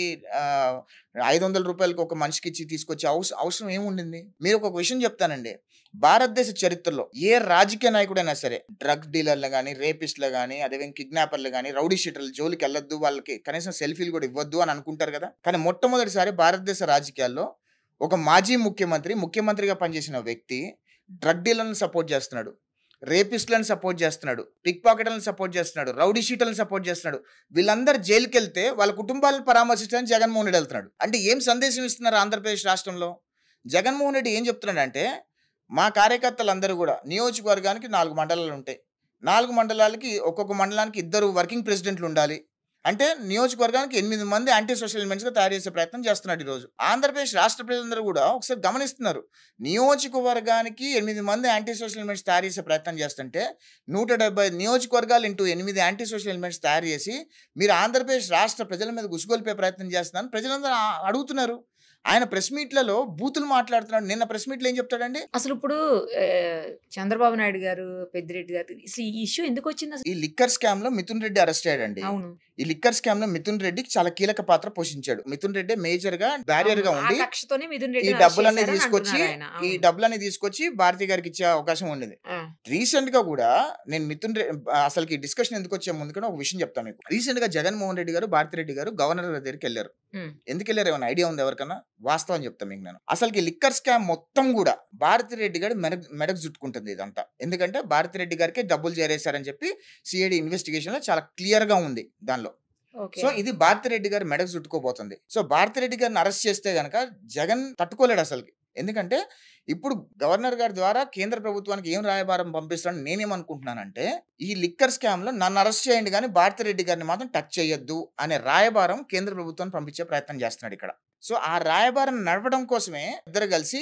500 రూపాయలకి ఒక మనిషికి ఇచ్చి తీసుకొచ్చే అవసరం ఏముండింది? మీరు ఒక విషయం చెప్తానండి, భారతదేశ చరిత్రలో ఏ రాజకీయ నాయకుడైనా సరే డ్రగ్ డీలర్లు కానీ, రేపిస్టులు కానీ, అదేవిధంగా కిడ్నాపర్లు కానీ, రౌడీ షీటర్లు జోలికి వెళ్ళొద్దు, వాళ్ళకి కనీసం సెల్ఫీలు కూడా ఇవ్వద్దు అని అనుకుంటారు కదా. కానీ మొట్టమొదటిసారి భారతదేశ రాజకీయాల్లో ఒక మాజీ ముఖ్యమంత్రిగా పనిచేసిన వ్యక్తి డ్రగ్ డీలర్లను సపోర్ట్ చేస్తున్నాడు, రేపిస్టులను సపోర్ట్ చేస్తున్నాడు, పిక్ పాకెట్లను సపోర్ట్ చేస్తున్నాడు, రౌడీ షీటర్లను సపోర్ట్ చేస్తున్నాడు. వీళ్ళందరూ జైలుకి వెళ్తే వాళ్ళ కుటుంబాలను పరామర్శించడానికి జగన్మోహన్ రెడ్డి వెళ్తున్నాడు. అంటే ఏం సందేశం ఇస్తున్నారు ఆంధ్రప్రదేశ్ రాష్ట్రంలో? జగన్మోహన్ రెడ్డి ఏం చెప్తున్నాడంటే, మా కార్యకర్తలందరూ కూడా నియోజకవర్గానికి 4 మండలాలు ఉంటాయి, 4 మండలాలకి ఒక్కొక్క మండలానికి 2 వర్కింగ్ ప్రెసిడెంట్లు ఉండాలి. అంటే నియోజకవర్గానికి 8 మంది యాంటీ సోషల్ ఎలిమెంట్స్గా తయారు చేసే ప్రయత్నం చేస్తున్నాడు ఈరోజు. ఆంధ్రప్రదేశ్ రాష్ట్ర ప్రజలందరూ కూడా ఒకసారి గమనిస్తున్నారు. నియోజకవర్గానికి 8 మంది యాంటీ సోషల్ ఎలిమెంట్స్ తయారు చేసే ప్రయత్నం చేస్తుంటే 170 నియోజకవర్గాలు ఇంటూ 8 యాంటీ సోషల్ ఎలిమెంట్స్ తయారు చేసి మీరు ఆంధ్రప్రదేశ్ రాష్ట్ర ప్రజల మీద గుసుగొల్పే ప్రయత్నం చేస్తున్నారని ప్రజలందరూ అడుగుతున్నారు. ఆయన ప్రెస్ మీట్లలో బూతులు మాట్లాడుతున్నాడు. నిన్న ప్రెస్ మీట్లో ఏం చెప్తాడండి? అసలు ఇప్పుడు చంద్రబాబు నాయుడు గారు, పెద్దిరెడ్డి గారు, ఈ ఇష్యూ ఎందుకు వచ్చింది అసలు? ఈ లిక్కర్ స్కామ్ లో మిథున్ రెడ్డి అరెస్ట్ అయ్యాడండి. అవును, ఈ లిక్కర్ స్కామ్ లో మిథున్ రెడ్డి చాలా కీలక పాత్ర పోషించాడు. మిథున్ రెడ్డి మేజర్ గా బ్యారియర్ గా ఉండి ఈ డబ్బులన్నీ తీసుకొచ్చి భారతి గారికి ఇచ్చే అవకాశం ఉండేది. రీసెంట్ గా కూడా నేను అసలు డిస్కషన్ ఎందుకు వచ్చే ముందు కూడా ఒక విషయం చెప్తాను మీకు. రీసెంట్ గా జగన్మోహన్ రెడ్డి గారు, భారతి రెడ్డి గారు గవర్నర్ గారి దగ్గరికి వెళ్ళారు. ఎందుకు వెళ్ళారు ఏమైనా ఐడియా ఉంది ఎవరికన్నా? వాస్తవం చెప్తాను మీకు నేను. అసలుకి లిక్కర్ స్కామ్ మొత్తం కూడా భారతి రెడ్డి గారు మెడకు చుట్టుకుంటుంది ఇదంతా. ఎందుకంటే భారతి రెడ్డి గారికి డబ్బులు చేరేశారని చెప్పి సిఐడి ఇన్వెస్టిగేషన్ లో చాలా క్లియర్ గా ఉంది దానిలో. సో ఇది భారతి రెడ్డి గారు మెడకు చుట్టుకోబోతుంది. సో భారతి రెడ్డి గారిని అరెస్ట్ చేస్తే గనక జగన్ తట్టుకోలేడు అసలుకి. ఎందుకంటే ఇప్పుడు గవర్నర్ గారి ద్వారా కేంద్ర ప్రభుత్వానికి ఏం రాయబారం పంపిస్తాడని నేనేమనుకుంటున్నానంటే, ఈ లిక్కర్ స్కామ్ లో నన్ను అరెస్ట్ చేయండి కానీ భారతి రెడ్డి గారిని మాత్రం టచ్ చేయొద్దు అనే రాయబారం కేంద్ర ప్రభుత్వాన్ని పంపించే ప్రయత్నం చేస్తున్నాడు ఇక్కడ. సో ఆ రాయబారం నడపడం కోసమే ఇద్దరు కలిసి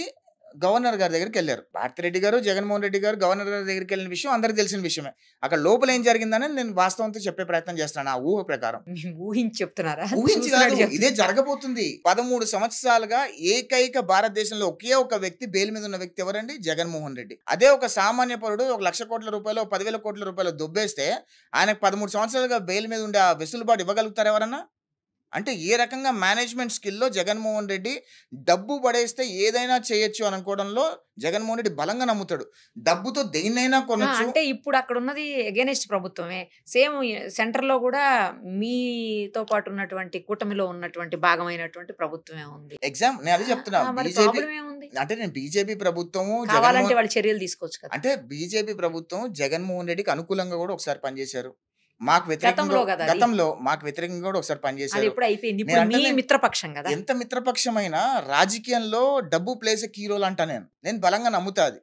గవర్నర్ గారి దగ్గరికి వెళ్ళారు. భారతి రెడ్డి గారు, జగన్మోహన్ రెడ్డి గారు గవర్నర్ గారి దగ్గరికి వెళ్ళిన విషయం అందరికి తెలిసిన విషయమే. అక్కడ లోపల ఏం జరిగిందని నేను వాస్తవంతో చెప్పే ప్రయత్నం చేస్తున్నాను. ఆ ఊహ ప్రకారం ఊహించి చెప్తున్నారా? ఊహించి కాదు, ఇదే జరగబోతుంది. 13 సంవత్సరాలుగా ఏకైక భారతదేశంలో ఒకే ఒక వ్యక్తి బెయిల్ మీద ఉన్న వ్యక్తి ఎవరండి? జగన్మోహన్ రెడ్డి. అదే ఒక సామాన్య పౌరుడు 1,00,000 కోట్ల రూపాయలు, 10,000 కోట్ల రూపాయలు దొబ్బేస్తే ఆయనకు 13 సంవత్సరాలుగా బెయిల్ మీద ఉండే ఆ వెసులుబాటు ఇవ్వగలుగుతారు ఎవరన్నా? అంటే ఏ రకంగా మేనేజ్మెంట్ స్కిల్లో జగన్మోహన్ రెడ్డి డబ్బు పడేస్తే ఏదైనా చేయొచ్చు అని అనుకోవడంలో జగన్మోహన్ రెడ్డి బలంగా నమ్ముతాడు. డబ్బుతో దేన్నైనా కొనొచ్చు. అంటే ఇప్పుడు అక్కడ ఉన్నది అగైనెస్ట్ ప్రభుత్వమే. సేమ్ సెంటర్ లో కూడా మీతో పాటు ఉన్నటువంటి కూటమిలో ఉన్నటువంటి భాగమైనటువంటి ప్రభుత్వమే ఉంది. ఎగ్జామ్ నేను అదే చెప్తున్నా. అంటే నేను బీజేపీ ప్రభుత్వము కావాలంటే వాళ్ళు చర్యలు తీసుకోవచ్చు కదా. అంటే బీజేపీ ప్రభుత్వం జగన్మోహన్ రెడ్డికి అనుకూలంగా కూడా ఒకసారి పనిచేశారు. మాకు గతంలో మాకు వ్యతిరేకంగా కూడా ఒకసారి పనిచేశారు. ఎంత మిత్రపక్షమైనా రాజకీయంలో డబ్బు ప్లేస్ కీ రోల్ అంటా నేను బలంగా నమ్ముతా. అది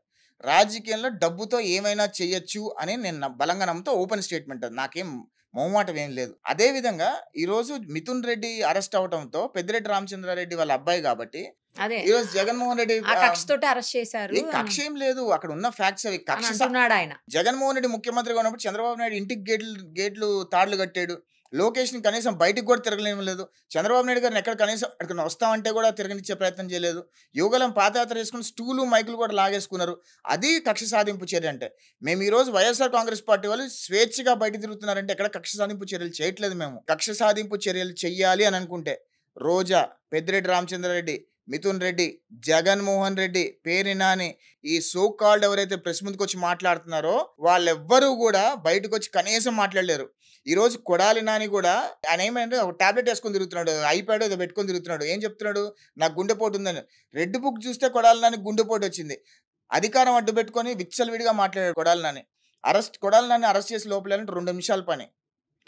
రాజకీయంలో డబ్బుతో ఏమైనా చేయొచ్చు అని నేను బలంగా నమ్ముతా. ఓపెన్ స్టేట్మెంట్, అది నాకేం మొహమాటం ఏం లేదు. అదే విధంగా ఈ రోజు మిథున్ రెడ్డి అరెస్ట్ అవడంతో పెద్దిరెడ్డి రామచంద్రారెడ్డి వాళ్ళ అబ్బాయి కాబట్టి ఈ రోజు జగన్మోహన్ రెడ్డి అరెస్ట్ చేశారు. కక్ష ఏం లేదు, అక్కడ ఉన్న ఫ్యాక్ట్స్ అవి. ఆయన జగన్మోహన్ రెడ్డి ముఖ్యమంత్రిగా ఉన్నప్పుడు చంద్రబాబు నాయుడు ఇంటికి గేట్లు తాళ్లు కట్టాడు. లోకేష్ ని కనీసం బయటికి కూడా తిరగలేము లేదు. చంద్రబాబు నాయుడు గారిని ఎక్కడ కనీసం అక్కడ వస్తామంటే కూడా తిరగనిచ్చే ప్రయత్నం చేయలేదు. యువగలం పాదయాత్ర చేసుకుని స్టూలు మైకులు కూడా లాగేసుకున్నారు. అది కక్ష సాధింపు చర్య. అంటే మేము ఈ రోజు వైఎస్ఆర్ కాంగ్రెస్ పార్టీ వాళ్ళు స్వేచ్ఛగా బయట తిరుగుతున్నారంటే ఎక్కడ కక్ష సాధింపు చర్యలు చేయట్లేదు. మేము కక్ష సాధింపు చర్యలు చెయ్యాలి అని అనుకుంటే రోజా, పెద్దిరెడ్డి రామచంద్రారెడ్డి, మిథున్ రెడ్డి, జగన్మోహన్ రెడ్డి, పేరు నాని, ఈ సో కాల్డ్ ఎవరైతే ప్రెస్ ముందుకు వచ్చి మాట్లాడుతున్నారో వాళ్ళెవ్వరూ కూడా బయటకు వచ్చి కనీసం మాట్లాడలేరు. ఈ రోజు కొడాలి నాని కూడా ఆయన ఏమైంది, ఒక టాబ్లెట్ వేసుకొని తిరుగుతున్నాడు, ఐప్యాడ్ ఏదో పెట్టుకొని తిరుగుతున్నాడు. ఏం చెప్తున్నాడు? నాకు గుండెపోటు ఉందని. రెడ్ బుక్ చూస్తే కొడాలి నాని గుండెపోటు వచ్చింది. అధికారం అడ్డు పెట్టుకొని విచ్చలవిడిగా మాట్లాడాడు కొడాలి నాని. కొడాలి నాని అరెస్ట్ చేసి లోపలంటే 2 నిమిషాల పని.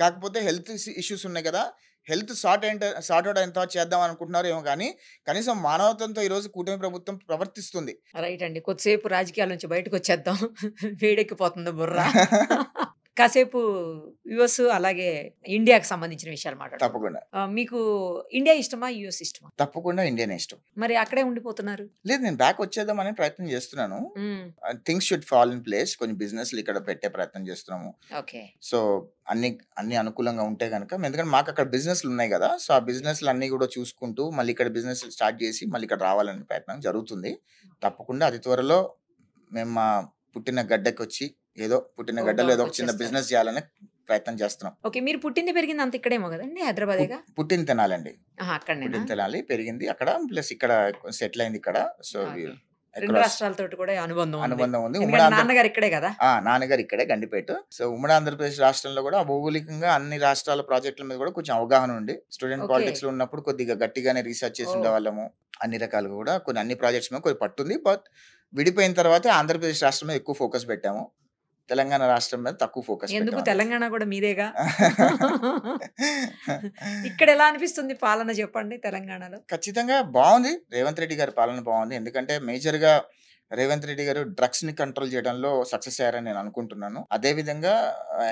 కాకపోతే హెల్త్ ఇష్యూస్ ఉన్నాయి కదా, హెల్త్ సార్ట్ అవుట్ అయిన తర్వాత చేద్దాం అనుకుంటున్నారు ఏమో, కానీ కనీసం మానవతంతో ఈ రోజు కూటమి ప్రభుత్వం ప్రవర్తిస్తుంది. రైట్ అండి, కొద్దిసేపు రాజకీయాల నుంచి బయటకు వచ్చేద్దాం. వేడెక్కిపోతుంది బుర్ర. కాసేపు యుఎస్ అలాగే ఇండియాకి సంబంధించిన విషయాలు మాట్లాడు. తప్పకుండా. మీకు ఇండియా ఇష్టమా, యుఎస్ ఇష్టమా? తప్పకుండా ఇండియానే ఇష్టం. మరి అక్కడే ఉండిపోతున్నారు? లేదు, నేను బ్యాక్ వచ్చేద్దాం అనే ప్రయత్నం చేస్తున్నాను. Things should fall in place. కొన్ని బిజినెస్లు ఇక్కడ పెట్టే ప్రయత్నం చేస్తున్నాము. ఓకే. సో అన్ని అనుకూలంగా ఉంటే కనుక, ఎందుకంటే మాకు అక్కడ బిజినెస్లు ఉన్నాయి కదా, సో ఆ బిజినెస్లు అన్ని కూడా చూసుకుంటూ మళ్ళీ ఇక్కడ బిజినెస్ స్టార్ట్ చేసి మళ్ళీ ఇక్కడ రావాలనే ప్రయత్నం జరుగుతుంది. తప్పకుండా అతి త్వరలో మేము మా పుట్టిన గడ్డకి వచ్చి పుట్టిన గడ్డలో ఏదో ఒక చిన్న బిజినెస్ చేయాలని ప్రయత్నం చేస్తున్నాం. ఓకే. మీరు పుట్టింది పెరిగింది అంత ఇక్కడేమో కదండి, హైదరాబాదేగా? పుట్టిన తెనాలండి. అక్కడ పుట్టిన తెనాలి, పెరిగింది అక్కడ, ప్లస్ ఇక్కడ సెటిల్ అయింది ఇక్కడ. సో రెండు రాష్ట్రాలతో కూడా అనుబంధం ఉంది. ఎందుకంటే నాన్నగారు ఇక్కడే కదా. నాన్నగారు ఇక్కడే గండిపేట. సో ఉమ్మడి ఆంధ్రప్రదేశ్ రాష్ట్రంలో కూడా భౌగోళికంగా అన్ని రాష్ట్రాల ప్రాజెక్టుల మీద కూడా కొంచెం అవగాహన ఉంది. స్టూడెంట్ పాలిటిక్స్ లో ఉన్నప్పుడు కొద్దిగా గట్టిగానే రీసెర్చ్ చేసి ఉండేవాళ్ళము. అన్ని రకాలుగా కూడా అన్ని ప్రాజెక్ట్స్ మీద కొద్దిగా పట్టుంది. బట్ విడిపోయిన తర్వాత ఆంధ్రప్రదేశ్ రాష్ట్రం మీద ఎక్కువ ఫోకస్ పెట్టాము, తెలంగాణ రాష్ట్రం మీద తక్కువ ఫోకస్. ఎందుకు, తెలంగాణ కూడా మీదేగా. ఇక్కడ ఎలా అనిపిస్తుంది పాలన చెప్పండి తెలంగాణలో? ఖచ్చితంగా బాగుంది. రేవంత్ రెడ్డి గారి పాలన బాగుంది. ఎందుకంటే మేజర్ గా రేవంత్ రెడ్డి గారు డ్రగ్స్ ని కంట్రోల్ చేయడంలో సక్సెస్ అయ్యారని నేను అనుకుంటున్నాను. అదే విధంగా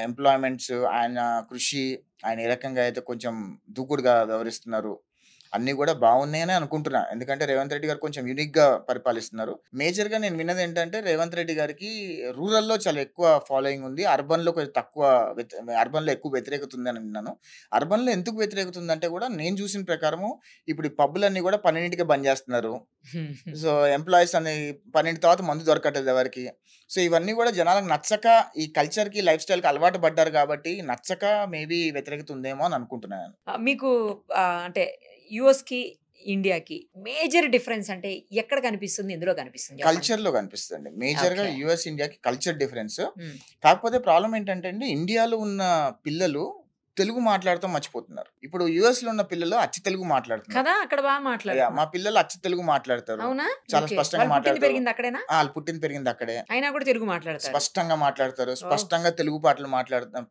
ఎంప్లాయ్మెంట్స్, ఆయన కృషి, ఆయన ఏ రకంగా అయితే కొంచెం దూకుడుగా వ్యవహరిస్తున్నారు, అన్ని కూడా బాగున్నాయని అనుకుంటున్నా. ఎందుకంటే రేవంత్ రెడ్డి గారు కొంచెం యూనిక్ గా పరిపాలిస్తున్నారు. మేజర్ గా నేను విన్నది ఏంటంటే రేవంత్ రెడ్డి గారికి రూరల్ లో చాలా ఎక్కువ ఫాలోయింగ్ ఉంది, అర్బన్ లో కొంచెం తక్కువ, అర్బన్ లో ఎక్కువ వ్యతిరేకత ఉంది అని విన్నాను. అర్బన్ లో ఎందుకు వ్యతిరేకత ఉందంటే కూడా నేను చూసిన ప్రకారము ఇప్పుడు ఈ పబ్బులన్నీ కూడా 12కి బంద్ చేస్తున్నారు. సో ఎంప్లాయీస్ అనే 12 తర్వాత మందు దొరకట్లేదు ఎవరికి. సో ఇవన్నీ కూడా జనాలకు నచ్చక, ఈ కల్చర్ కి లైఫ్ స్టైల్ కి అలవాటు పడ్డారు కాబట్టి నచ్చక మేబీ వ్యతిరేకత ఉందేమో అని అనుకుంటున్నాను. మీకు అంటే యుఎస్ కి ఇండియాకి మేజర్ డిఫరెన్స్ అంటే ఎక్కడ కనిపిస్తుంది, ఎందులో కనిపిస్తుంది? కల్చర్ లో కనిపిస్తుంది. మేజర్ గా యుఎస్ ఇండియాకి కల్చర్ డిఫరెన్స్. కాకపోతే ప్రాబ్లం ఏంటంటే అండి, ఇండియాలో ఉన్న పిల్లలు తెలుగు మాట్లాడటం మర్చిపోతున్నారు. ఇప్పుడు యుఎస్ లో ఉన్న పిల్లలు అచ్చ తెలుగు మాట్లాడుతున్నారు కదా, అక్కడ బాగా మాట్లాడతారు. మా పిల్లలు అచ్చ తెలుగు మాట్లాడతారు, అవునా? చాలా స్పష్టంగా మాట్లాడతారు. వాళ్ళు పుట్టింది పెరిగింది అక్కడే, అయినా కూడా తెలుగు మాట్లాడతారు, స్పష్టంగా మాట్లాడతారు, స్పష్టంగా తెలుగు పాటలు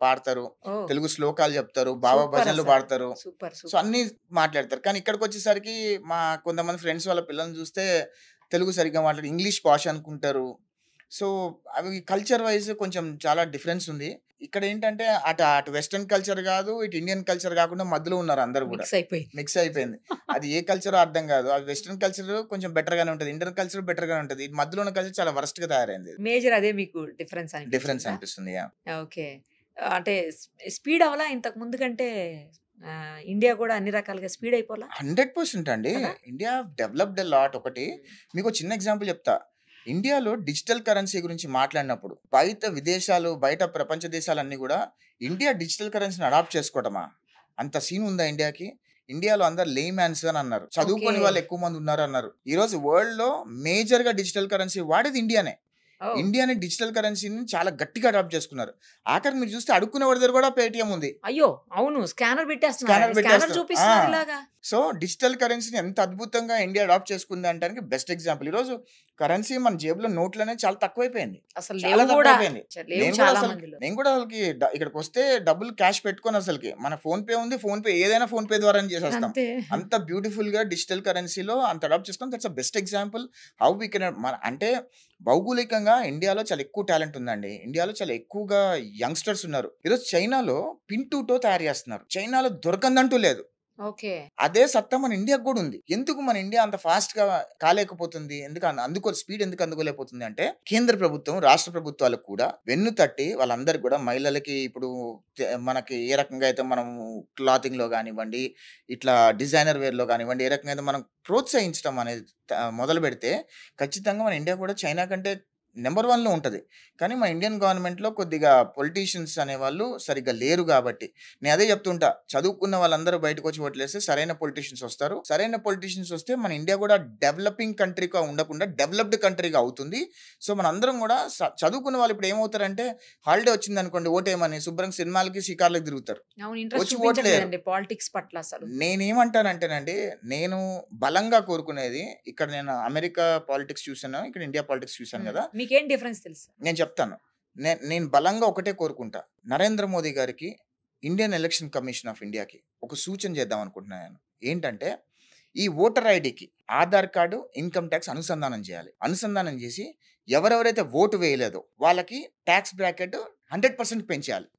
పాడతారు, తెలుగు శ్లోకాలు చెప్తారు, బాబా భజనలు పాడతారు. సో అన్ని మాట్లాడతారు. కానీ ఇక్కడికి వచ్చేసరికి మా కొంతమంది ఫ్రెండ్స్ వాళ్ళ పిల్లల్ని చూస్తే తెలుగు సరిగ్గా మాట్లాడి ఇంగ్లీష్ భాష అనుకుంటారు. సో అవి కల్చర్ వైజ్ కొంచెం చాలా డిఫరెన్స్ ఉంది. ఇక్కడ ఏంటంటే అటు వెస్టర్న్ కల్చర్ కాదు, ఇటు ఇండియన్ కల్చర్ కాకుండా మధ్యలో ఉన్నారు అందరు కూడా, మిక్స్ అయిపోయింది. అది ఏ కల్చర్ అర్థం కాదు. అది వెస్టర్న్ కల్చర్ కొంచెం బెటర్ గానే ఉంటుంది, ఇండియన్ కల్చర్ బెటర్ గానే ఉంటుంది, మధ్యలో ఉన్న కల్చర్ చాలా వరస్ట్ గా తయారైంది. మేజర్ అదే మీకు డిఫరెన్స్ అనిపిస్తుంది. ఓకే, అంటే స్పీడ్ అవలా ఇంతకు ముందు కంటే ఇండియా కూడా అన్ని రకాలుగా స్పీడ్ అయిపోలా? 100% అండి. India developed lot. ఒకటి మీకు చిన్న ఎగ్జాంపుల్ చెప్తా. ఇండియాలో డిజిటల్ కరెన్సీ గురించి మాట్లాడినప్పుడు బయట ప్రపంచ దేశాలన్నీ కూడా ఇండియా డిజిటల్ కరెన్సీని అడాప్ట్ చేసుకోవటమా, అంత సీన్ ఉందా ఇండియాకి? ఇండియాలో అందరు లే మ్యాన్స్ అని అన్నారు, చదువుకొని వాళ్ళు ఎక్కువ మంది ఉన్నారు అన్నారు. ఈ రోజు వరల్డ్ లో మేజర్ గా డిజిటల్ కరెన్సీ వాడేది ఇండియానే. ఇండియాని డిజిటల్ కరెన్సీని చాలా గట్టిగా అడాప్ట్ చేసుకున్నారు. ఆఖరి మీరు చూస్తే అడుక్కునే వాడి దగ్గర కూడా పేటిఎం ఉంది. అయ్యో అవును, స్కానర్ పెట్టేస్తున్నారు. సో డిజిటల్ కరెన్సీని ఎంత అద్భుతంగా ఇండియా అడాప్ట్ చేసుకుంది అంటానికి బెస్ట్ ఎగ్జాంపుల్. ఈ రోజు కరెన్సీ మన జేబులో నోట్లు అనేది చాలా తక్కువైపోయింది. నేను కూడా అసలుకి ఇక్కడికి వస్తే డబ్బులు క్యాష్ పెట్టుకొని అసలుకి మన ఫోన్ పే ఉంది, ఫోన్ పే ఏదైనా ఫోన్ పే ద్వారా చేసేస్తాం. అంత బ్యూటిఫుల్ గా డిజిటల్ కరెన్సీలో అంత అడాప్ట్ చేసుకుని that's best example how we can. అంటే భౌగోళికంగా ఇండియాలో చాలా ఎక్కువ టాలెంట్ ఉందండి. ఇండియాలో చాలా ఎక్కువగా యంగ్స్టర్స్ ఉన్నారు. ఈరోజు చైనాలో పిన్ టు టో తయారు చేస్తున్నారు. చైనాలో దొరకందంటూ లేదు. అదే సత్తా మన ఇండియాకు కూడా ఉంది. ఎందుకు మన ఇండియా అంత ఫాస్ట్ గా కాలేకపోతుంది, స్పీడ్ ఎందుకు అందుకోలేకపోతుంది అంటే కేంద్ర ప్రభుత్వం, రాష్ట్ర ప్రభుత్వాలకు కూడా వెన్ను తట్టి వాళ్ళందరికీ కూడా మహిళలకి ఇప్పుడు మనకి ఏ రకంగా అయితే మనం క్లాతింగ్ లో కానివ్వండి, ఇట్లా డిజైనర్ వేర్ లో కానివ్వండి, ఏ రకంగా అయితే మనం ప్రోత్సహించడం అనేది మొదలు పెడితే ఖచ్చితంగా మన ఇండియా కూడా చైనా కంటే నెంబర్ 1లో ఉంటుంది. కానీ మా ఇండియన్ గవర్నమెంట్లో కొద్దిగా పొలిటీషియన్స్ అనేవాళ్ళు సరిగ్గా లేరు. కాబట్టి నేను అదే చెప్తుంటా, చదువుకున్న వాళ్ళందరూ బయటకు వచ్చి ఓట్లేస్తే సరైన పొలిటీషియన్స్ వస్తారు. సరైన పొలిటీషియన్స్ వస్తే మన ఇండియా కూడా డెవలపింగ్ కంట్రీగా ఉండకుండా డెవలప్డ్ కంట్రీగా అవుతుంది. సో మన అందరం కూడా చదువుకున్న వాళ్ళు ఇప్పుడు ఏమవుతారంటే హాలిడే వచ్చింది అనుకోండి ఓటేమని శుభ్రంగా సినిమాలకి షికార్లకు తిరుగుతారు, వచ్చి ఓట్లేదు. పాలిటిక్స్ పట్ల అసలు నేనేమంటానంటేనండి, నేను బలంగా కోరుకునేది, ఇక్కడ నేను అమెరికా పాలిటిక్స్ చూసాను, ఇక్కడ ఇండియా పాలిటిక్స్ చూసాను కదా, మీకేం డిఫరెన్స్ తెలుసు? నేను చెప్తాను. నేను బలంగా ఒకటే కోరుకుంటా, నరేంద్ర మోదీ గారికి ఇండియన్ ఎలక్షన్ కమిషన్ ఆఫ్ ఇండియాకి ఒక సూచన చేద్దాం అనుకుంటున్నాను. ఏంటంటే ఈ ఓటర్ ఐడికి ఆధార్ కార్డు, ఇన్కమ్ ట్యాక్స్ అనుసంధానం చేయాలి. అనుసంధానం చేసి ఎవరెవరైతే ఓటు వేయలేదో వాళ్ళకి ట్యాక్స్ బ్రాకెట్ 100% పెంచాలి.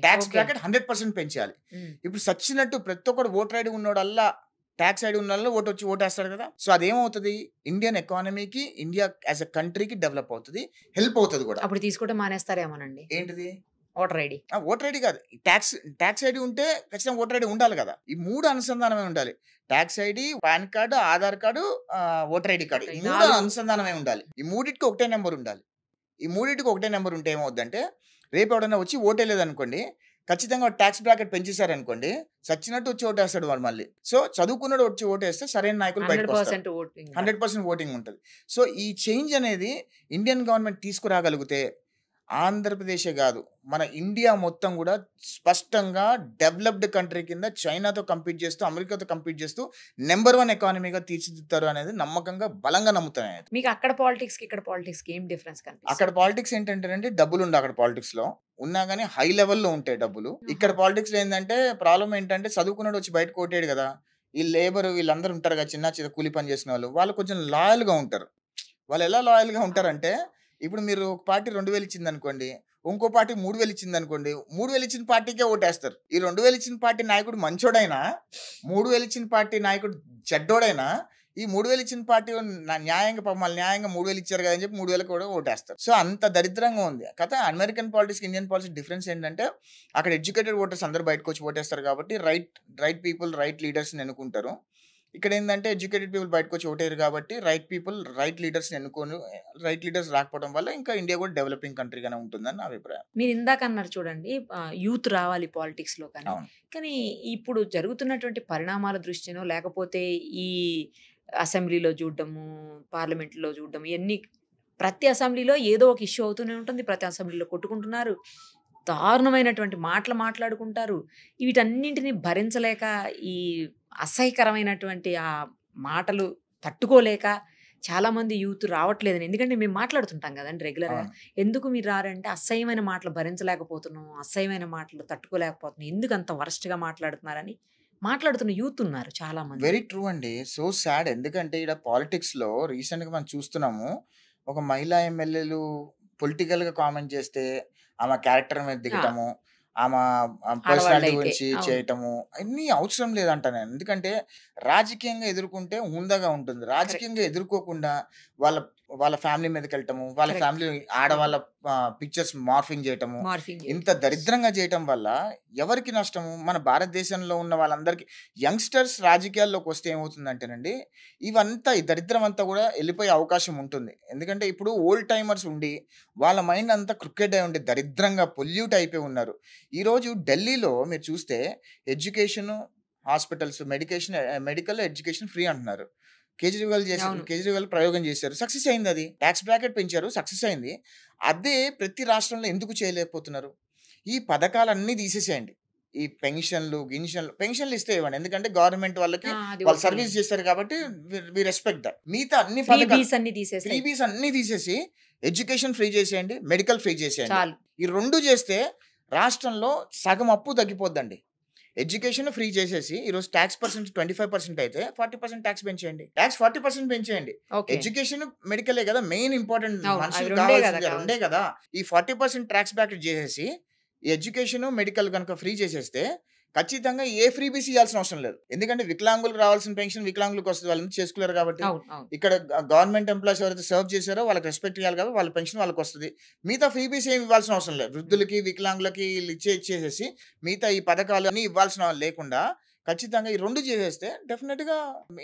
ట్యాక్స్ బ్రాకెట్ 100% పెంచాలి. ఇప్పుడు సచ్చినట్టు ప్రతి ఒక్కరు ఓటర్ ఐడి ఉన్నోడల్లా ట్యాక్స్ ఐడి ఉన్న ఓటేస్తాడు కదా. సో అదేమవుతుంది, ఇండియన్ ఎకానమీకి, ఇండియా యాజ్ అ కంట్రీకి డెవలప్ అవుతుంది, హెల్ప్ అవుతుంది కూడా. అప్పుడు తీసుకోవడం మానేస్తారేమోనండి. ఏంటిది? Voter ID. ఓటర్ ఐడి కాదు, ట్యాక్స్ ఐడి ఉంటే ఖచ్చితంగా ఓటర్ ఐడి ఉండాలి కదా. ఈ 3 అనుసంధానమే ఉండాలి. Tax ID, pan card, Aadhaar card, voter ID card, ఈ 3 అనుసంధానమే ఉండాలి. ఈ 3టికి ఒకటే నెంబర్ ఉండాలి. ఈ 3టికి ఒకటే నెంబర్ ఉంటే ఏమవుద్దంటే రేపు ఎవడన్నా వచ్చి ఓటేలేదు అనుకోండి, ఖచ్చితంగా ట్యాక్స్ బ్రాకెట్ పెంచేశారనుకోండి, చచ్చినట్టు వచ్చి ఓటేస్తాడు వాడు మళ్ళీ. సో చదువుకున్నాడు వచ్చి ఓటేస్తే సరైన నాయకులు బయటకు వస్తారు. 100% ఓటింగ్ 100% ఓటింగ్ ఉంటుంది. సో ఈ చేంజ్ అనేది ఇండియన్ గవర్నమెంట్ తీసుకురాగలిగితే ఆంధ్రప్రదేశే కాదు, మన ఇండియా మొత్తం కూడా స్పష్టంగా డెవలప్డ్ కంట్రీ కింద చైనాతో కంపీట్ చేస్తూ, అమెరికాతో కంపీట్ చేస్తూ నెంబర్ 1 ఎకానమీగా తీర్చిదిద్దుతారు అనేది నమ్మకంగా బలంగా నమ్ముతాను. మీకు అక్కడ పాలిటిక్స్ కి ఇక్కడ పాలిటిక్స్ కి ఏం డిఫరెన్స్ కనిపిస్తుంది? అక్కడ పాలిటిక్స్ ఏంటంటే డబ్బులు ఉండే, అక్కడ పాలిటిక్స్ లో ఉన్నా కానీ హై లెవెల్లో ఉంటాయి డబ్బులు. ఇక్కడ పాలిటిక్స్ లో ఏంటంటే ప్రాబ్లం ఏంటంటే చదువుకున్నాడు వచ్చి బయట కొట్టాడు కదా, ఈ లేబర్ వీళ్ళందరూ ఉంటారు కదా, చిన్న చిన్న కూలి పని చేసిన వాళ్ళు కొంచెం లాయల్ గా ఉంటారు. వాళ్ళు ఎలా లాయల్ గా ఉంటారంటే, ఇప్పుడు మీరు ఒక పార్టీ 2000 ఇచ్చింది అనుకోండి, ఇంకో పార్టీ 3000 ఇచ్చింది అనుకోండి, 3000 ఇచ్చిన పార్టీకే ఓటేస్తారు. ఈ 2000 ఇచ్చిన పార్టీ నాయకుడు మంచోడైనా, 3000 ఇచ్చిన పార్టీ నాయకుడు చెడ్డోడైనా, ఈ 3000 ఇచ్చిన పార్టీ న్యాయంగా మళ్ళీ న్యాయంగా 3000 ఇచ్చారు కదా అని చెప్పి 3000 కూడా ఓటేస్తారు. సో అంత దరిద్రంగా ఉంది కథ. American politics Indian politics difference ఏంటంటే, అక్కడ ఎడ్యుకేటెడ్ ఓటర్స్ అందరూ బయటకు వచ్చి ఓటేస్తారు కాబట్టి రైట్ పీపుల్ రైట్ లీడర్స్ని ఎన్నుకుంటారు. ఇక్కడ ఏంటంటే ఎడ్యుకేటెడ్ పీపుల్ బయటకు వచ్చి ఓటేరు కాబట్టి రైట్ పీపుల్ రైట్ లీడర్స్ని ఎన్నుకొని, రైట్ లీడర్స్ రాకపోవడం వల్ల ఇంకా ఇండియా కూడా డెవలపింగ్ కంట్రీగానే ఉంటుందని నా అభిప్రాయం. మీరు ఇందాక అన్నారు చూడండి, యూత్ రావాలి పాలిటిక్స్ లో కానీ. అవును. కానీ ఇప్పుడు జరుగుతున్నటువంటి పరిణామాల దృష్టినో లేకపోతే ఈ అసెంబ్లీలో చూడడము, పార్లమెంట్లో చూడడం, ఇవన్నీ ప్రతి అసెంబ్లీలో ఏదో ఒక ఇష్యూ అవుతూనే ఉంటుంది. ప్రతి అసెంబ్లీలో కొట్టుకుంటున్నారు, దారుణమైనటువంటి మాటలు మాట్లాడుకుంటారు. వీటన్నింటిని భరించలేక, ఈ అసహ్యకరమైనటువంటి ఆ మాటలు తట్టుకోలేక చాలామంది యూత్ రావట్లేదని. ఎందుకంటే మేము మాట్లాడుతుంటాం కదండి రెగ్యులర్గా. అవును. ఎందుకు మీరు రారంటే అసహ్యమైన మాటలు భరించలేకపోతున్నాం, అసహ్యమైన మాటలు తట్టుకోలేకపోతున్నాం, ఎందుకు అంత వరస్ట్గా మాట్లాడుతున్నారని మాట్లాడుతున్న యూత్ ఉన్నారు చాలా మంది. వెరీ ట్రూ అండి. So sad. ఎందుకంటే ఇక్కడ పాలిటిక్స్ లో రీసెంట్ గా మనం చూస్తున్నాము, ఒక మహిళా ఎమ్మెల్యేలు పొలిటికల్ గా కామెంట్ చేస్తే ఆమె క్యారెక్టర్ మీద ఆ, దిగటము, ఆమె పర్సనాలిటీ ఆడవాళ్ళైతే గురించి అవును చేయటము, అన్నీ అవసరం లేదంట నేను. ఎందుకంటే రాజకీయంగా ఎదుర్కొంటే హుందాగా ఉంటుంది. కరెక్ట్ రాజకీయంగా ఎదుర్కోకుండా వాళ్ళ వాళ్ళ ఫ్యామిలీ మీదకి వెళ్ళటము, వాళ్ళ కరెక్ట్ ఫ్యామిలీ ఆడవాళ్ళ పిక్చర్స్ మార్ఫింగ్ చేయటము, మార్ఫింగ్ ఇంత చేయటం దరిద్రంగా చేయటం వల్ల ఎవరికి నష్టము? మన భారతదేశంలో ఉన్న వాళ్ళందరికీ. యంగ్స్టర్స్ రాజకీయాల్లోకి వస్తే ఏమవుతుందంటేనండి, ఈ దరిద్రం అంతా కూడా వెళ్ళిపోయే అవకాశం ఉంటుంది. ఎందుకంటే ఇప్పుడు ఓల్డ్ టైమర్స్ ఉండి వాళ్ళ మైండ్ అంతా క్రికెట్ అయి ఉండి దరిద్రంగా పొల్యూట్ అయిపోయి ఉన్నారు. ఈరోజు ఢిల్లీలో మీరు చూస్తే education, hospitals, medical education free అంటున్నారు. అవును కేజ్రీవాల్ ప్రయోగం చేశారు, సక్సెస్ అయింది. అది ట్యాక్స్ బ్రాకెట్ పెంచారు, సక్సెస్ అయింది. అదే ప్రతి రాష్ట్రంలో ఎందుకు చేయలేకపోతున్నారు? ఈ పథకాలన్నీ తీసేసేయండి. ఈ పెన్షన్లు ఇస్తే ఇవ్వండి, ఎందుకంటే గవర్నమెంట్ వాళ్ళకి అది వాళ్ళు ఓకే సర్వీస్ చేస్తారు కాబట్టి వి రెస్పెక్ట్ దట్. మిగతా అన్ని ఫ్రీ పథకాలు బీస్ అన్ని తీసేస్తే ఫ్రీబీస్ అన్ని తీసేసి ఎడ్యుకేషన్ ఫ్రీ చేసేయండి, మెడికల్ ఫ్రీ చేసేయండి. చాలు. ఈ రెండు చేస్తే రాష్ట్రంలో సగం అప్పు తగ్గిపోద్దండి. ఎడ్యుకేషన్ ఫ్రీ చేసేసి ఈరోజు ట్యాక్స్ పర్సెంట్ 25% అయితే 40% ట్యాక్స్ పెంచేయండి. ట్యాక్స్ 40% పెంచేయండి. ఓకే ఎడ్యుకేషన్, మెడికలే కదా మెయిన్ ఇంపార్టెంట్. అవును అవి మనుషులు రెండే కదా కావాల్సింది రెండే కావాల్సింది. కదా. ఈ 40% ట్యాక్స్ బ్రాకెట్ చేసేసి ఈ ఎడ్యుకేషన్, మెడికల్ కనుక ఫ్రీ చేసేస్తే ఖచ్చితంగా ఏ ఫ్రీబీస్ ఇవ్వాల్సిన అవసరం లేదు. ఎందుకంటే వికలాంగులకు రావాల్సిన పెన్షన్ వికలాంగులకు వస్తుంది, వాళ్ళు చేసుకోలేరు కాబట్టి. అవును అవును ఇక్కడ గవర్నమెంట్ ఎంప్లాయీస్ ఎవరైతే సర్వ్ చేశారో వాళ్ళకి రెస్పెక్ట్ ఇవ్వాలి కాబట్టి వాళ్ళ పెన్షన్ వాళ్ళకి వస్తుంది. మిగతా ఫ్రీబీస్ ఏమి ఇవ్వాల్సిన అవసరం లేదు. వృద్ధులకి, వికలాంగులకి వీళ్ళు ఇచ్చేసేసి మిగతా ఈ పథకాలు అన్ని ఇవ్వాల్సిన లేకుండా ఖచ్చితంగా ఈ రెండు చేసేస్తే డెఫినెట్గా